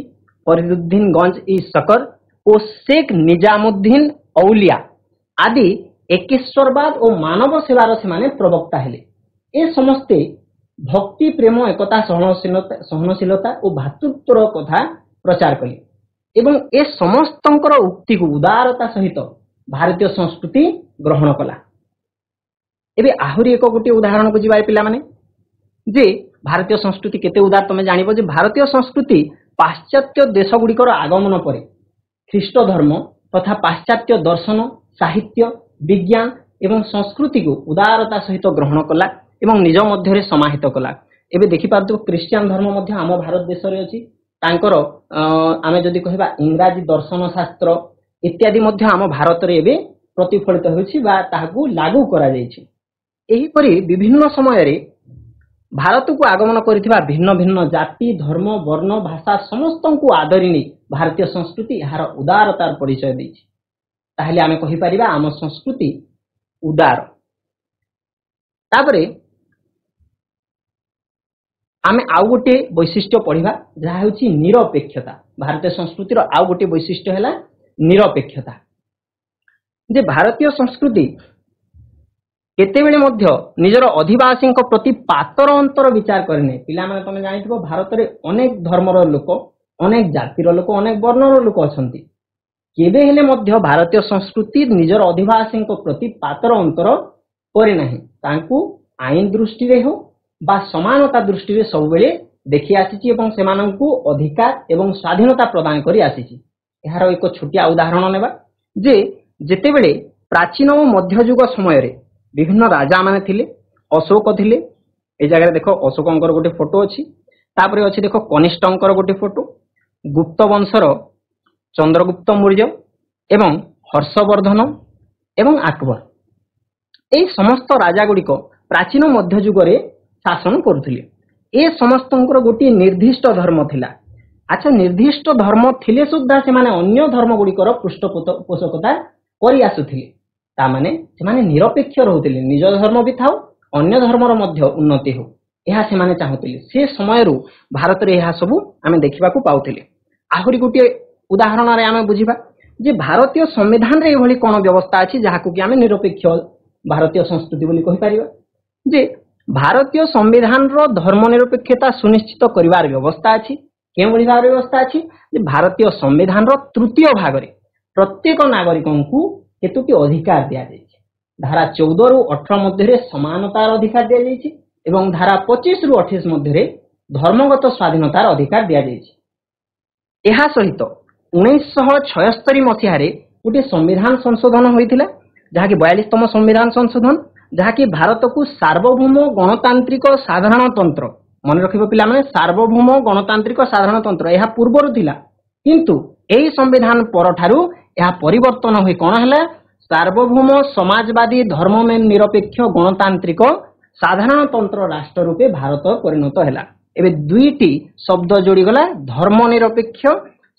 [SPEAKER 1] ଫରିଦୁଦ୍ଦିନ ଗଞ୍ଜ ଇ ଶକର ଓ ଶେଖ ନିଜାମୁଦ୍ଦିନ ଔଲିଆ ଆଦି ଏକେଶ୍ୱରବାଦ ଓ ମାନବ ସେବାର ସେମାନେ ପ୍ରବକ୍ତା ହେଲେ। ଏ ସମସ୍ତେ ଭକ୍ତି, ପ୍ରେମ, ଏକତା, ସହନଶୀଳତା ଓ ଭାତୃତ୍ୱର କଥା ପ୍ରଚାର କଲେ ଏବଂ ଏ ସମସ୍ତଙ୍କର ଉକ୍ତିକୁ ଉଦାରତା ସହିତ ଭାରତୀୟ ସଂସ୍କୃତି ଗ୍ରହଣ କଲା। ଏବେ ଆହୁରି ଏକ ଗୋଟିଏ ଉଦାହରଣକୁ ଯିବା ପିଲାମାନେ ଯେ ଭାରତୀୟ ସଂସ୍କୃତି କେତେ ଉଦାର ତମେ ଜାଣିବ ଯେ ଭାରତୀୟ ସଂସ୍କୃତି ପାଶ୍ଚାତ୍ୟ ଦେଶ ଗୁଡ଼ିକର ଆଗମନ ପରେ ଖ୍ରୀଷ୍ଟ ଧର୍ମ ତଥା ପାଶ୍ଚାତ୍ୟ ଦର୍ଶନ, ସାହିତ୍ୟ, ବିଜ୍ଞାନ ଏବଂ ସଂସ୍କୃତିକୁ ଉଦାରତା ସହିତ ଗ୍ରହଣ କଲା ଏବଂ ନିଜ ମଧ୍ୟରେ ସମାହିତ କଲା। ଏବେ ଦେଖିପାରୁଥିବ ଖ୍ରୀଷ୍ଟିଆନ ଧର୍ମ ମଧ୍ୟ ଆମ ଭାରତ ଦେଶରେ ଅଛି। ତାଙ୍କର ଆମେ ଯଦି କହିବା ଇଂରାଜୀ ଦର୍ଶନ ଶାସ୍ତ୍ର ଇତ୍ୟାଦି ମଧ୍ୟ ଆମ ଭାରତରେ ଏବେ ପ୍ରତିଫଳିତ ହେଉଛି ବା ତାହାକୁ ଲାଗୁ କରାଯାଇଛି। ଏହିପରି ବିଭିନ୍ନ ସମୟରେ ଭାରତକୁ ଆଗମନ କରିଥିବା ଭିନ୍ନ ଭିନ୍ନ ଜାତି, ଧର୍ମ, ବର୍ଣ୍ଣ, ଭାଷା ସମସ୍ତଙ୍କୁ ଆଦରି ନେଇ ଭାରତୀୟ ସଂସ୍କୃତି ଏହାର ଉଦାରତାର ପରିଚୟ ଦେଇଛି। ତାହେଲେ ଆମେ କହିପାରିବା ଆମ ସଂସ୍କୃତି ଉଦାର। ତାପରେ ଆମେ ଆଉ ଗୋଟିଏ ବୈଶିଷ୍ଟ୍ୟ ପଢିବା, ଯାହା ହେଉଛି ନିରପେକ୍ଷତା। ଭାରତୀୟ ସଂସ୍କୃତିର ଆଉ ଗୋଟିଏ ବୈଶିଷ୍ଟ୍ୟ ହେଲା ନିରପେକ୍ଷତା। ଯେ ଭାରତୀୟ ସଂସ୍କୃତି କେତେବେଳେ ମଧ୍ୟ ନିଜର ଅଧିବାସୀଙ୍କ ପ୍ରତି ପାତର ଅନ୍ତର ବିଚାର କରେନି। ପିଲାମାନେ ତମେ ଜାଣିଥିବ ଭାରତରେ ଅନେକ ଧର୍ମର ଲୋକ, ଅନେକ ଜାତିର ଲୋକ, ଅନେକ ବର୍ଣ୍ଣର ଲୋକ ଅଛନ୍ତି। କେବେ ହେଲେ ମଧ୍ୟ ଭାରତୀୟ ସଂସ୍କୃତି ନିଜର ଅଧିବାସୀଙ୍କ ପ୍ରତି ପାତର ଅନ୍ତର କରେ ନାହିଁ। ତାଙ୍କୁ ଆଇନ ଦୃଷ୍ଟିରେ ହେଉ ବା ସମାନତା ଦୃଷ୍ଟିରେ ସବୁବେଳେ ଦେଖି ଆସିଛି ଏବଂ ସେମାନଙ୍କୁ ଅଧିକାର ଏବଂ ସ୍ୱାଧୀନତା ପ୍ରଦାନ କରି ଆସିଛି। ଏହାର ଏକ ଛୋଟିଆ ଉଦାହରଣ ନେବା ଯେ ଯେତେବେଳେ ପ୍ରାଚୀନ ଓ ମଧ୍ୟଯୁଗ ସମୟରେ ବିଭିନ୍ନ ରାଜା ମାନେ ଥିଲେ, ଅଶୋକ ଥିଲେ, এই ଜାଗାରେ ଦେଖ ଅଶୋକଙ୍କର ଗୋଟେ ଫଟୋ ଅଛି, ତାପରେ ଅଛି ଦେଖ କନିଷ୍ଠଙ୍କର ଗୋଟେ ଫଟୋ, ଗୁପ୍ତ ବଂଶର ଚନ୍ଦ୍ରଗୁପ୍ତ ମୌର୍ଯ୍ୟ ଏବଂ ହର୍ଷବର୍ଦ୍ଧନ ଏବଂ ଆକବର। এই ସମସ୍ତ ରାଜା ଗୁଡ଼ିକ ପ୍ରାଚୀନ ମଧ୍ୟଯୁଗରେ ଶାସନ କରୁଥିଲେ। ଏ ସମସ୍ତଙ୍କର ଗୋଟିଏ ନିର୍ଦ୍ଦିଷ୍ଟ ଧର୍ମ ଥିଲା। ଆଚ୍ଛା, ନିର୍ଦ୍ଦିଷ୍ଟ ଧର୍ମ ଥିଲେ ସୁଦ୍ଧା ସେମାନେ ଅନ୍ୟ ଧର୍ମ ଗୁଡ଼ିକର ପୃଷ୍ଠପୋଷକତା କରି ଆସୁଥିଲେ। ତାମାନେ ସେମାନେ ନିରପେକ୍ଷ ରହୁଥିଲେ। ନିଜ ଧର୍ମ ବି ଥାଉ, ଅନ୍ୟ ଧର୍ମର ମଧ୍ୟ ଉନ୍ନତି ହେଉ, ଏହା ସେମାନେ ଚାହୁଁଥିଲେ। ସେ ସମୟରୁ ଭାରତରେ ଏହା ସବୁ ଆମେ ଦେଖିବାକୁ ପାଉଥିଲେ। ଆହୁରି ଗୋଟିଏ ଉଦାହରଣରେ ଆମେ ବୁଝିବା ଯେ ଭାରତୀୟ ସମ୍ବିଧାନରେ ଏଭଳି କ'ଣ ବ୍ୟବସ୍ଥା ଅଛି ଯାହାକୁ କି ଆମେ ନିରପେକ୍ଷ ଭାରତୀୟ ସଂସ୍କୃତି ବୋଲି କହିପାରିବା। ଯେ ଭାରତୀୟ ସମ୍ବିଧାନର ଧର୍ମ ନିରପେକ୍ଷତା ସୁନିଶ୍ଚିତ କରିବାର ବ୍ୟବସ୍ଥା ଅଛି। କେଉଁଭଳି ଭାବରେ ବ୍ୟବସ୍ଥା ଅଛି ଯେ ଭାରତୀୟ ସମ୍ବିଧାନର ତୃତୀୟ ଭାଗରେ ପ୍ରତ୍ୟେକ ନାଗରିକଙ୍କୁ କେତୋଟି ଅଧିକାର ଦିଆଯାଇଛି। ଧାରା 14 ରୁ 18 ମଧ୍ୟରେ ସମାନତାର ଅଧିକାର ଦିଆଯାଇଛି ଏବଂ ଧାରା 25 ରୁ 28 ମଧ୍ୟରେ ଧର୍ମଗତ ସ୍ୱାଧୀନତାର ଅଧିକାର ଦିଆଯାଇଛି। ଏହା ସହିତ 1976 ମସିହାରେ ଗୋଟିଏ ସମ୍ବିଧାନ ସଂଶୋଧନ ହୋଇଥିଲା, ଯାହାକି 42ତମ ସମ୍ବିଧାନ ସଂଶୋଧନ, ଯାହାକି ଭାରତକୁ ସାର୍ବଭୌମ ଗଣତାନ୍ତ୍ରିକ ସାଧାରଣତନ୍ତ୍ର, ମନେ ରଖିବ ପିଲାମାନେ, ସାର୍ବଭୌମ ଗଣତାନ୍ତ୍ରିକ ସାଧାରଣତନ୍ତ୍ର ଏହା ପୂର୍ବରୁ ଥିଲା, କିନ୍ତୁ ଏହି ସମ୍ବିଧାନ ପରଠାରୁ ଏହା ପରିବର୍ତ୍ତନ ହୋଇ କ'ଣ ହେଲା, ସାର୍ବଭୌମ ସମାଜବାଦୀ ଧର୍ମ ନିରପେକ୍ଷ ଗଣତାନ୍ତ୍ରିକ ସାଧାରଣତନ୍ତ୍ର ରାଷ୍ଟ୍ର ରୂପେ ଭାରତ ପରିଣତ ହେଲା। ଏବେ ଦୁଇଟି ଶବ୍ଦ ଯୋଡ଼ିଗଲା, ଧର୍ମନିରପେକ୍ଷ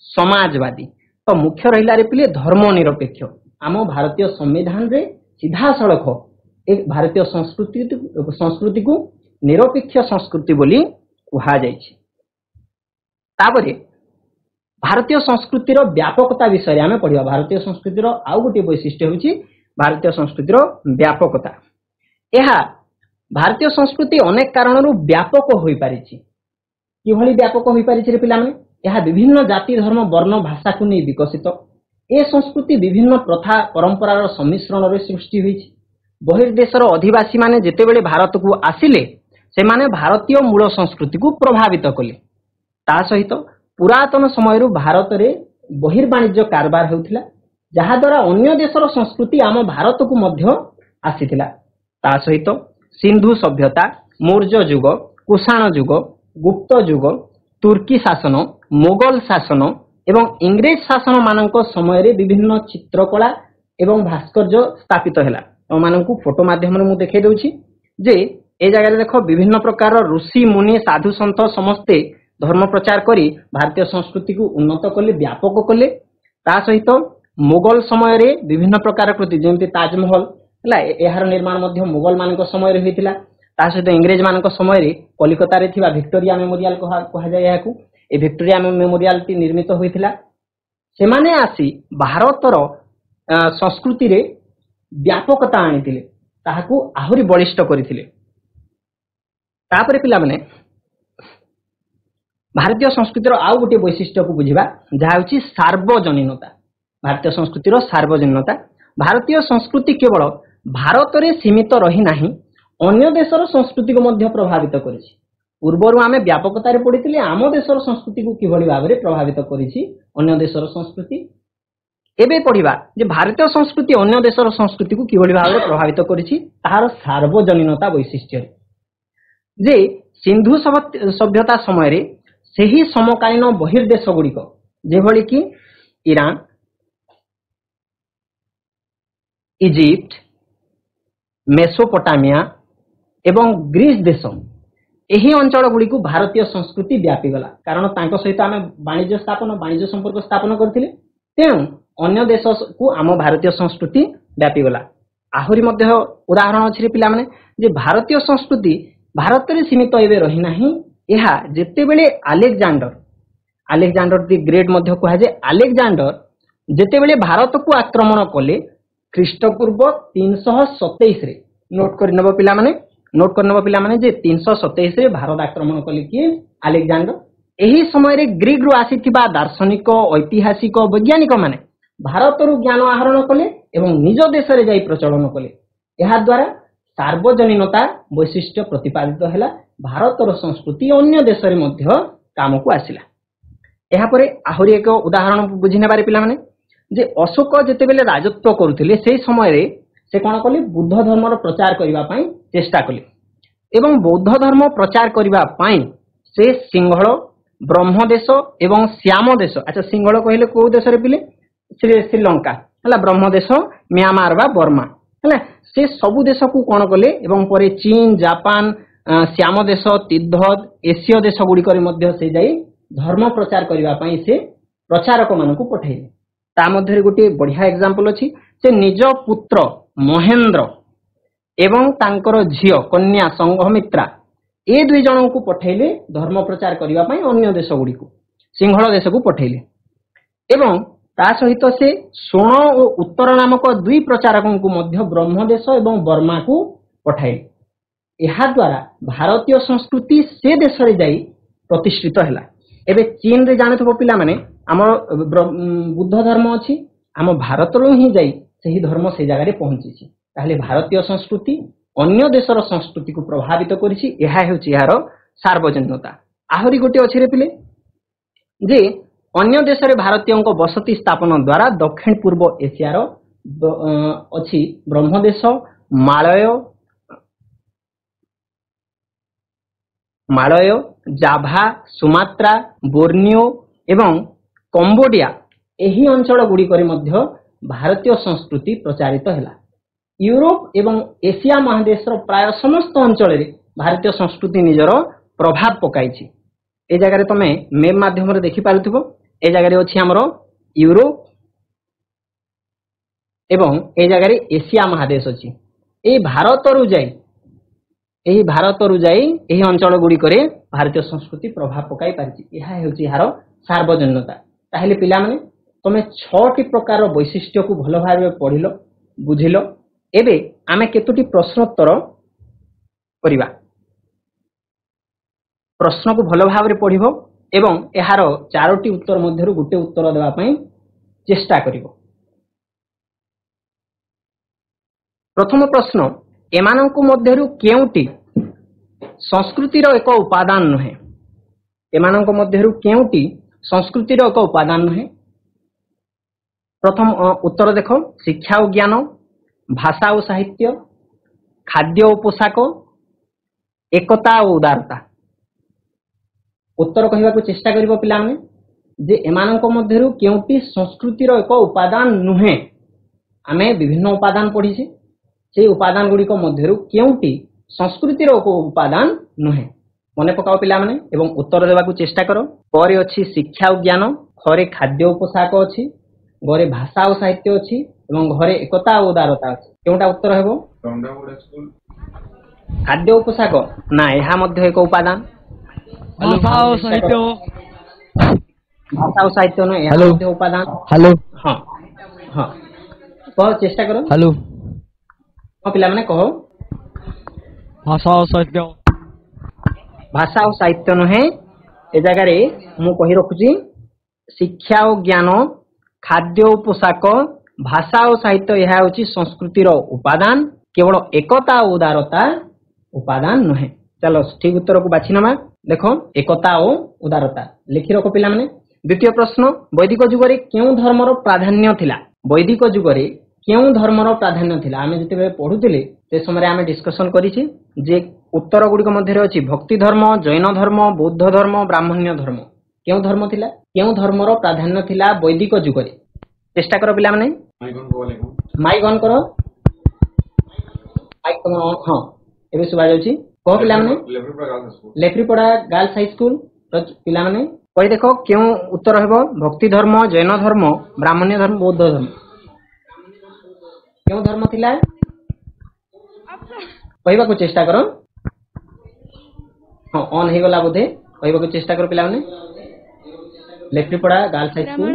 [SPEAKER 1] ସମାଜବାଦୀ। ତ ମୁଖ୍ୟ ରହିଲା ରେ ପିଲେ ଧର୍ମନିରପେକ୍ଷ। ଆମ ଭାରତୀୟ ସମ୍ବିଧାନରେ ସିଧାସଳଖ ଏ ଭାରତୀୟ ସଂସ୍କୃତିକୁ ନିରପେକ୍ଷ ସଂସ୍କୃତି ବୋଲି କୁହାଯାଇଛି। ତାପରେ ଭାରତୀୟ ସଂସ୍କୃତିର ବ୍ୟାପକତା ବିଷୟରେ ଆମେ ପଢିବା। ଭାରତୀୟ ସଂସ୍କୃତିର ଆଉ ଗୋଟିଏ ବୈଶିଷ୍ଟ୍ୟ ହେଉଛି ଭାରତୀୟ ସଂସ୍କୃତିର ବ୍ୟାପକତା। ଏହା ଭାରତୀୟ ସଂସ୍କୃତି ଅନେକ କାରଣରୁ ବ୍ୟାପକ ହୋଇପାରିଛି। କିଭଳି ବ୍ୟାପକ ହୋଇପାରିଛି ରେ ପିଲାମାନେ? ଏହା ବିଭିନ୍ନ ଜାତି ଧର୍ମ ବର୍ଣ୍ଣ ଭାଷାକୁ ନେଇ ବିକଶିତ। ଏ ସଂସ୍କୃତି ବିଭିନ୍ନ ପ୍ରଥା ପରମ୍ପରାର ସମ୍ମିଶ୍ରଣରେ ସୃଷ୍ଟି ହୋଇଛି। ବହିର୍ଦେଶର ଅଧିବାସୀ ମାନେ ଯେତେବେଳେ ଭାରତକୁ ଆସିଲେ ସେମାନେ ଭାରତୀୟ ମୂଳ ସଂସ୍କୃତିକୁ ପ୍ରଭାବିତ କଲେ। ତା ସହିତ ପୁରାତନ ସମୟରୁ ଭାରତରେ ବହିର୍ବାଣିଜ୍ୟ କାରବାର ହେଉଥିଲା, ଯାହାଦ୍ୱାରା ଅନ୍ୟ ଦେଶର ସଂସ୍କୃତି ଆମ ଭାରତକୁ ମଧ୍ୟ ଆସିଥିଲା। ତା ସହିତ ସିନ୍ଧୁ ସଭ୍ୟତା, ମୌର୍ଯ୍ୟ ଯୁଗ, କୁଷାଣ ଯୁଗ, ଗୁପ୍ତ ଯୁଗ, ତୁର୍କୀ ଶାସନ, ମୋଗଲ ଶାସନ ଏବଂ ଇଂରେଜ ଶାସନ ମାନଙ୍କ ସମୟରେ ବିଭିନ୍ନ ଚିତ୍ରକଳା ଏବଂ ଭାସ୍କର୍ଯ୍ୟ ସ୍ଥାପିତ ହେଲା। ତମମାନଙ୍କୁ ଫଟୋ ମାଧ୍ୟମରେ ମୁଁ ଦେଖାଇ ଦେଉଛି ଯେ ଏ ଜାଗାରେ ଦେଖ ବିଭିନ୍ନ ପ୍ରକାର ଋଷି ମୁନି ସାଧୁ ସନ୍ଥ ସମସ୍ତେ ଧର୍ମ ପ୍ରଚାର କରି ଭାରତୀୟ ସଂସ୍କୃତିକୁ ଉନ୍ନତ କଲେ, ବ୍ୟାପକ କଲେ। ତା ସହିତ ମୋଗଲ ସମୟରେ ବିଭିନ୍ନ ପ୍ରକାର କୃତି ଯେମିତି ତାଜମହଲ ହେଲା, ଏହାର ନିର୍ମାଣ ମଧ୍ୟ ମୋଗଲ ମାନଙ୍କ ସମୟରେ ହୋଇଥିଲା। ତା ସହିତ ଇଂରେଜ ମାନଙ୍କ ସମୟରେ କଲିକତାରେ ଥିବା ଭିକ୍ଟୋରିଆ ମେମୋରିଆଲ କୁହାଯାଏ ଏହାକୁ। ଏ ଭିକ୍ଟୋରିଆ ମେମୋରିଆଲଟି ନିର୍ମିତ ହୋଇଥିଲା। ସେମାନେ ଆସି ଭାରତର ସଂସ୍କୃତିରେ ବ୍ୟାପକତା ଆଣିଥିଲେ, ତାହାକୁ ଆହୁରି ବଳିଷ୍ଠ କରିଥିଲେ। ତାପରେ ପିଲାମାନେ ଭାରତୀୟ ସଂସ୍କୃତିର ଆଉ ଗୋଟିଏ ବୈଶିଷ୍ଟ୍ୟକୁ ବୁଝିବା, ଯାହା ହେଉଛି ସାର୍ବଜନୀନତା। ଭାରତୀୟ ସଂସ୍କୃତିର ସାର୍ବଜନୀନତା। ଭାରତୀୟ ସଂସ୍କୃତି କେବଳ ଭାରତରେ ସୀମିତ ରହିନାହିଁ, ଅନ୍ୟ ଦେଶର ସଂସ୍କୃତିକୁ ମଧ୍ୟ ପ୍ରଭାବିତ କରିଛି। ପୂର୍ବରୁ ଆମେ ବ୍ୟାପକତାରେ ପଢିଥିଲେ ଆମ ଦେଶର ସଂସ୍କୃତିକୁ କିଭଳି ଭାବରେ ପ୍ରଭାବିତ କରିଛି ଅନ୍ୟ ଦେଶର ସଂସ୍କୃତି। ଏବେ ପଢିବା ଯେ ଭାରତୀୟ ସଂସ୍କୃତି ଅନ୍ୟ ଦେଶର ସଂସ୍କୃତିକୁ କିଭଳି ଭାବରେ ପ୍ରଭାବିତ କରିଛି ତାହାର ସାର୍ବଜନୀନତା ବୈଶିଷ୍ଟ୍ୟରେ। ଯେ ସିନ୍ଧୁ ସଭ୍ୟତା ସମୟରେ ସେହି ସମକାଳୀନ ବହିର୍ଦେଶ ଗୁଡ଼ିକ ଯେଭଳି କି ଇରାନ, ଇଜିପ୍ଟ, ମେସୋପୋଟାମିଆ ଏବଂ ଗ୍ରୀସ ଦେଶ, ଏହି ଅଞ୍ଚଳ ଗୁଡ଼ିକୁ ଭାରତୀୟ ସଂସ୍କୃତି ବ୍ୟାପିଗଲା। କାରଣ ତାଙ୍କ ସହିତ ଆମେ ବାଣିଜ୍ୟ ସମ୍ପର୍କ ସ୍ଥାପନ କରିଥିଲେ, ତେଣୁ ଅନ୍ୟ ଦେଶକୁ ଆମ ଭାରତୀୟ ସଂସ୍କୃତି ବ୍ୟାପିଗଲା। ଆହୁରି ମଧ୍ୟ ଉଦାହରଣ ଅଛି ପିଲାମାନେ ଯେ ଭାରତୀୟ ସଂସ୍କୃତି ଭାରତରେ ସୀମିତ ଏବେ ରହିନାହିଁ। ଏହା ଯେତେବେଳେ ଆଲେକ୍ଜାଣ୍ଡର ଦି ଗ୍ରେଟ୍ ମଧ୍ୟ କୁହାଯାଏ, ଆଲେକ୍ଜାଣ୍ଡର ଯେତେବେଳେ ଭାରତକୁ ଆକ୍ରମଣ କଲେ ଖ୍ରୀଷ୍ଟପୂର୍ବ 327 ନୋଟ୍ କରିନେବ ପିଲାମାନେ ଯେ 327 ଭାରତ ଆକ୍ରମଣ କଲେ କିଏ? ଆଲେକ୍ଜାଣ୍ଡର। ଏହି ସମୟରେ ଗ୍ରୀକରୁ ଆସିଥିବା ଦାର୍ଶନିକ, ଐତିହାସିକ, ବୈଜ୍ଞାନିକ ମାନେ ଭାରତରୁ ଜ୍ଞାନ ଆହରଣ କଲେ ଏବଂ ନିଜ ଦେଶରେ ଯାଇ ପ୍ରଚଳନ କଲେ। ଏହା ଦ୍ୱାରା ସାର୍ବଜନୀନତା ବୈଶିଷ୍ଟ୍ୟ ପ୍ରତିପାଦିତ ହେଲା। ଭାରତର ସଂସ୍କୃତି ଅନ୍ୟ ଦେଶରେ ମଧ୍ୟ କାମକୁ ଆସିଲା। ଏହାପରେ ଆହୁରି ଏକ ଉଦାହରଣ ବୁଝି ନେବାରେ ପିଲାମାନେ ଯେ ଅଶୋକ ଯେତେବେଳେ ରାଜତ୍ୱ କରୁଥିଲେ ସେହି ସମୟରେ ସେ କ'ଣ କଲେ? ବୁଦ୍ଧ ଧର୍ମର ପ୍ରଚାର କରିବା ପାଇଁ ଚେଷ୍ଟା କଲେ ଏବଂ ବୌଦ୍ଧ ଧର୍ମ ପ୍ରଚାର କରିବା ପାଇଁ ସେ ସିଂହଳ, ବ୍ରହ୍ମଦେଶ ଏବଂ ଶ୍ୟାମ ଦେଶ, ଆଚ୍ଛା ସିଂହଳ କହିଲେ କୋଉ ଦେଶରେ ପିଲେ? ଶ୍ରୀଲଙ୍କା ହେଲା, ବ୍ରହ୍ମଦେଶ म्यांमार ବା ବର୍ମା ହେଲା, ସେ ସବୁ ଦେଶକୁ କ'ଣ କଲେ ଏବଂ ପରେ ଚୀନ, ଜାପାନ, ଶ୍ୟାମ ଦେଶ, ତିବ୍ବତ, ଏସୀୟ ଦେଶ ଗୁଡ଼ିକରେ ମଧ୍ୟ ସେ ଯାଇ ଧର୍ମ ପ୍ରଚାର କରିବା ପାଇଁ ସେ ପ୍ରଚାରକ ମାନଙ୍କୁ ପଠାଇଲେ। ତା ମଧ୍ୟରେ ଗୋଟିଏ ବଢିଆ ଏକ୍ସାମ୍ପଲ ଅଛି, ସେ ନିଜ ପୁତ୍ର ମହେନ୍ଦ୍ର ଏବଂ ତାଙ୍କର ଝିଅ କନ୍ୟା ସଂଘମିତ୍ରା ଏ ଦୁଇ ଜଣଙ୍କୁ ପଠାଇଲେ ଧର୍ମ ପ୍ରଚାର କରିବା ପାଇଁ ଅନ୍ୟ ଦେଶ ଗୁଡ଼ିକୁ, ସିଂହଳ ଦେଶକୁ ପଠାଇଲେ ଏବଂ ତା ସହିତ ସେ ଶୋଣ ଓ ଉତ୍ତର ନାମକ ଦୁଇ ପ୍ରଚାରକଙ୍କୁ ମଧ୍ୟ ବ୍ରହ୍ମଦେଶ ଏବଂ ବର୍ମାକୁ ପଠାଇଲେ। ଏହା ଦ୍ୱାରା ଭାରତୀୟ ସଂସ୍କୃତି ସେ ଦେଶରେ ଯାଇ ପ୍ରତିଷ୍ଠିତ ହେଲା। ଏବେ ଚୀନରେ ଜାଣୁଥିବ ପିଲାମାନେ ଆମର ବୁଦ୍ଧ ଧର୍ମ ଅଛି, ଆମ ଭାରତରୁ ହିଁ ଯାଇ ସେହି ଧର୍ମ ସେ ଜାଗାରେ ପହଞ୍ଚିଛି। ତାହେଲେ ଭାରତୀୟ ସଂସ୍କୃତି ଅନ୍ୟ ଦେଶର ସଂସ୍କୃତିକୁ ପ୍ରଭାବିତ କରିଛି, ଏହା ହେଉଛି ଏହାର ସାର୍ବଜନୀନତା। ଆହୁରି ଗୋଟିଏ ଅଛି ରେ ପିଲେ ଯେ ଅନ୍ୟ ଦେଶରେ ଭାରତୀୟଙ୍କ ବସତି ସ୍ଥାପନ ଦ୍ୱାରା ଦକ୍ଷିଣ ପୂର୍ବ ଏସିଆର ଅଛି ବ୍ରହ୍ମଦେଶ, ମାଳୟ, ଜାଭା, ସୁମାତ୍ରା, ବୋର୍ନିଓ ଏବଂ କମ୍ବୋଡିଆ ଏହି ଅଞ୍ଚଳ ଗୁଡ଼ିକରେ ମଧ୍ୟ ଭାରତୀୟ ସଂସ୍କୃତି ପ୍ରଚାରିତ ହେଲା। यूरोप एवं एशिया महादेश प्राय समस्त अंचल भारतीय संस्कृति निजर प्रभाव पकाई। ए जगह तुम मेप माध्यम देखि पारुथिबो ए जगह अछि हमरो यूरोप एवं ए जगह एशिया महादेश अछि। ए भारत रु जाई एही अंचल गुडी करे भारतीय संस्कृति प्रभाव पकाई पारिछि। एहा हेउछि हार सार्वजन्यता। ताहेले पिला माने तमे 6टी प्रकार वैशिष्ट्य को भलो भाबे पढिलो बुझिलो। एबे आमे केतोटी प्रश्नोत्तर करिबा। प्रश्न को भलो भाबे पढिबो एवं एहार 4टी उत्तर मध्यरु गुटे उत्तर देबा पई चेष्टा करिबो। प्रथम प्रश्न, एमानंकु मध्यरु केउटी संस्कृतिर एक उपादान नुहे? एमानंकु मध्यरु केउटी संस्कृतिर एक उपादान नुहे? प्रथम उत्तर देखो, शिक्षा और ज्ञान, भाषा और साहित्य, खाद्य और पोशाक, एकता और उदारता। उत्तर कहवा को चेष्टा करिबो पिला माने जे एमानंकु मध्यरु केउटी संस्कृतिर एक उपादान नुहे? आमे विभिन्न उपादान पढिसे से उपादान गुडी को मध्यरु केउटी संस्कृतिर एक उपादान नुहे? मने पकाओ पिला माने एवं उत्तर देबा को चेष्टा करो। परे अछि शिक्षा और ज्ञान, घरे खाद्य और पोशाक अछि, घरे भाषा और साहित्य अछि एवं घरे एकता और उदारता अछि। केउटा उत्तर हेबो? खाद्य और पोशाक ना, एहा मध्य एक उपादान।
[SPEAKER 2] भाषा और साहित्य,
[SPEAKER 1] भाषा और साहित्य न एहा मध्य उपादान।
[SPEAKER 2] हेलो
[SPEAKER 1] हां हां तो चेष्टा करो।
[SPEAKER 2] हेलो
[SPEAKER 1] हां पिला माने कहो।
[SPEAKER 2] भाषा और साहित्य,
[SPEAKER 1] भाषा और साहित्य नुहे। ए जगह रे मु कहि रखुची शिक्षा और ज्ञान, खाद्य और पोशाक, भाषा और साहित्य यह होची संस्कृतिर उपादान, केवल एकता और उदारता उपादान नुहे। चलो ठीक उत्तर को बाछि नमा। देखो एकता और उदारता लिखि रखो पिला माने। द्वितीय प्रश्न, वैदिक युग रे केउ धर्मर प्राधान्य थिला? वैदिक युग रे केउ धर्मर प्राधान्य थिला? आमे जते बेले पढुतिले से समय आमे डिस्कशन करिछि जे उत्तर गुडी को मध्य अछि भक्ति धर्म, जैन धर्म, बौद्ध धर्म, ब्राह्मण्य धर्म। केउ धर्म थिला? केउ धर्मर प्राधान्य थिला वैदिक युग रे? चेष्टा करो पिला माने। माइक ऑन करो। माइक तुम ऑन। हां एबे सुबा जाउछि। को पिला माने लेफ्रीपड़ा गर्ल्स हाई स्कूल पिला माने कहि देखो केउ उत्तर हेबो? भक्ति धर्म, जैन धर्म, ब्राह्मण्य धर्म, बौद्ध धर्म। केउ धर्म थिला कहबा को चेष्टा करो। हां ऑन हे गला बोधे। कहबा को चेष्टा करो पिला माने। लेफ्रीपड़ा गर्ल्स हाई स्कूल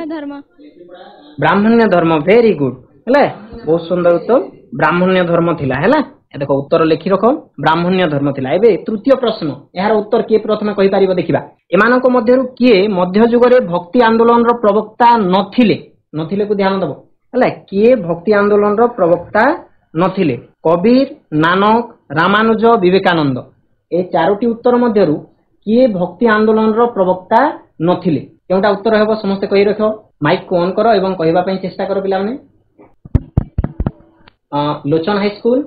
[SPEAKER 1] ब्राह्मण्य धर्म। वेरी गुड हेले, बहुत सुंदर उत्तर। ब्राह्मण्य धर्म थिला हेला। देखो उत्तर लिखि रखो, ब्राह्मण्य धर्म थिला। एबे तृतीय प्रश्न, यार उत्तर किए प्रथम कहि पारिबो देखिबा। एमानक मध्यरु किए मध्य युग रे भक्ति आंदोलन रो प्रवक्ता नथिले? नथिले को ध्यान दबो हला। किए भक्ति आंदोलन रो प्रवक्ता नथिले? कबीर, नानक, रामानुज, विवेकानंद। ए चारोटी उत्तर मध्यरु किए भक्ति आंदोलन रो प्रवक्ता नथिले? केउटा उत्तर हेबो समस्त कहि रखो। माइक को ऑन करो एवं कहबा पई चेष्टा करो पिला माने। लोचन हाई स्कूल।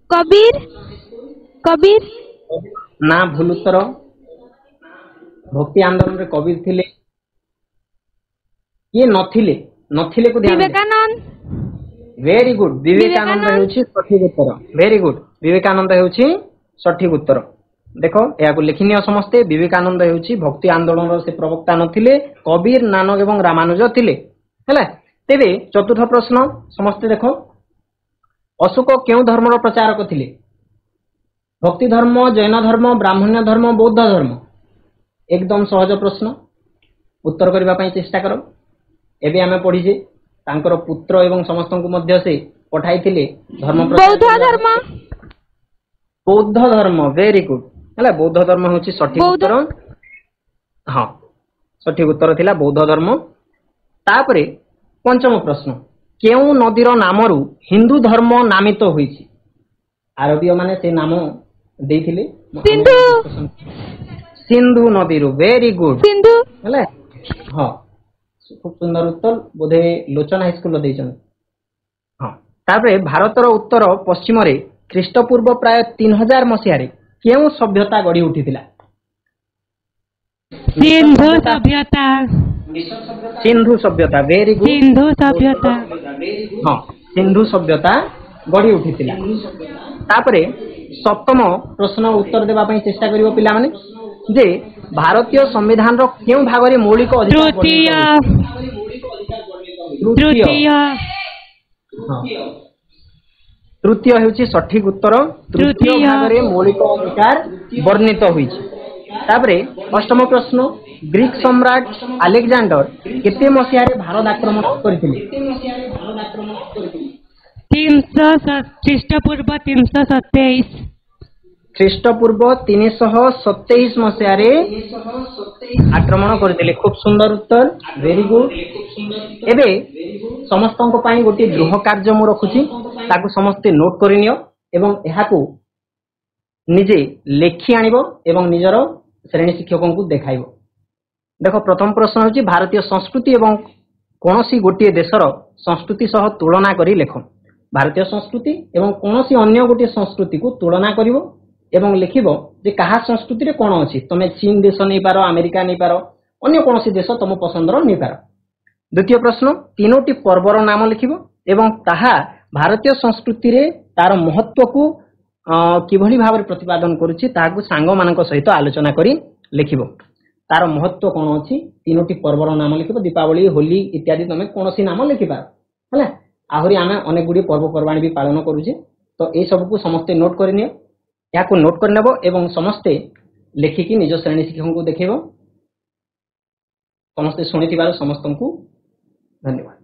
[SPEAKER 3] कबीर। कबीर
[SPEAKER 1] ना, भूल उत्तर। भक्ति आंदोलन रे कबीर थिले? ये नथिले? नथिले को ध्यान।
[SPEAKER 3] विवेकानंद।
[SPEAKER 1] वेरी गुड, विवेकानंद हेउछि सठिक उत्तर। वेरी गुड, विवेकानंद हेउछि सठिक उत्तर। देखो या को लिखिनियो समस्ते। विवेकानंद हेउछि भक्ति आंदोलन रो से प्रवक्ता नथिले। कबीर, नानक एवं रामानुज थिले हैला। तेबे चतुर्थ प्रश्न समस्ते देखो, अशोक केउ धर्मर प्रचारक थिले? भक्ति धर्म, जैन धर्म, ब्राह्मण्य धर्म, बौद्ध धर्म। एकदम सहज प्रश्न, उत्तर करबा पई चेष्टा करो। एबे आमे पढी जे तांकर पुत्र एवं समस्तन को मध्य से पठाइथिले धर्म प्रचार।
[SPEAKER 3] बौद्ध धर्म।
[SPEAKER 1] बौद्ध धर्म। वेरी गुड हैला। बौद्ध धर्म होछि सठिक उत्तर। हां सठिक उत्तर थिला बौद्ध धर्म। तापरे पंचम प्रश्न, केउ नदीर नामरु हिंदू धर्म नामित होईछि? आरबीय माने से नाम देइथिले
[SPEAKER 3] सिंधु।
[SPEAKER 1] सिंधु नदी रु। वेरी गुड
[SPEAKER 3] सिंधु
[SPEAKER 1] हेले। हां खूब सुंदर उत्तर बोधे लोचन हाई स्कूल देइछन। हां तापरे भारतर उत्तर पश्चिम रे ख्रीष्टपूर्व प्राय 3000 मसिया रे केउ सभ्यता गढ़ी उठिथिला?
[SPEAKER 2] सिंधु सभ्यता।
[SPEAKER 1] सिंधु सभ्यता। Very good.
[SPEAKER 2] सिंधु सभ्यता।
[SPEAKER 1] हाँ सिंधु सभ्यता गढ़ी उठिथिला। तापरे सप्तम प्रश्न उत्तर देबा पई चेष्टा करिवो पिला माने जे भारतीय संविधान रो केउ भागरे मौलिक अधिकार
[SPEAKER 2] तृतीय
[SPEAKER 1] तृतीय हेउची सठिक उत्तर। तृतीय भागरे मौलिक अधिकार वर्णित होईछि। तापरे अष्टम प्रश्न ग्रीक सम्राट अलेक्जेंडर केते मसिया रे भारत आक्रमण करथिले?
[SPEAKER 2] 300 ख्रीष्टपूर्व 327
[SPEAKER 1] ख्रीष्टपूर्व 327 मसिया रे आक्रमण करथिले। खूब सुंदर उत्तर, वेरी गुड। एबे समस्तन को पाई गोटे गृह कार्य मु रखुची, ताकू समस्ते नोट करिनियो एवं एहाकू निजे लेखि आनिबो एवं निजर श्रेणी शिक्षकों को देखाइबो। देखो प्रथम प्रश्न होची भारतीय संस्कृति एवं कोनोसी गोटे देशर संस्कृति सह तुलना करी लेखो। भारतीय संस्कृति एवं कोनोसी अन्य गोटे संस्कृति को तुलना करिवो एवं लिखिबो जे कहा संस्कृति रे कोन अछि। तमे चीन देश नै पारो, अमेरिका नै पारो, अन्य कोनोसी देश तम पसंदर नै पारो। द्वितीय प्रश्न तीनोटी पर्वर नाम लिखिबो एवं ताहा भारतीय संस्कृति रे तार महत्व को किभली भाବରେ प्रतिपादन करूछि ताहाकू सांग मानक सहित आलोचना करी लिखिबो। तार महत्व कोन अछि तीनोटी पर्वर नाम लिखिबो। दीपावली, होली इत्यादि तमे कोनोसी नाम लिखिबा हला। आहुरी आमे अनेक गुडी पर्व पर्वाणी भी पालन करूछि। तो ए सब को समस्ते नोट करनियो, याको नोट करनेबो एवं समस्ते लेखिकी निज श्रेणी शिक्षक को देखेबो। समस्ते सुनिथिबार समस्तन को धन्यवाद।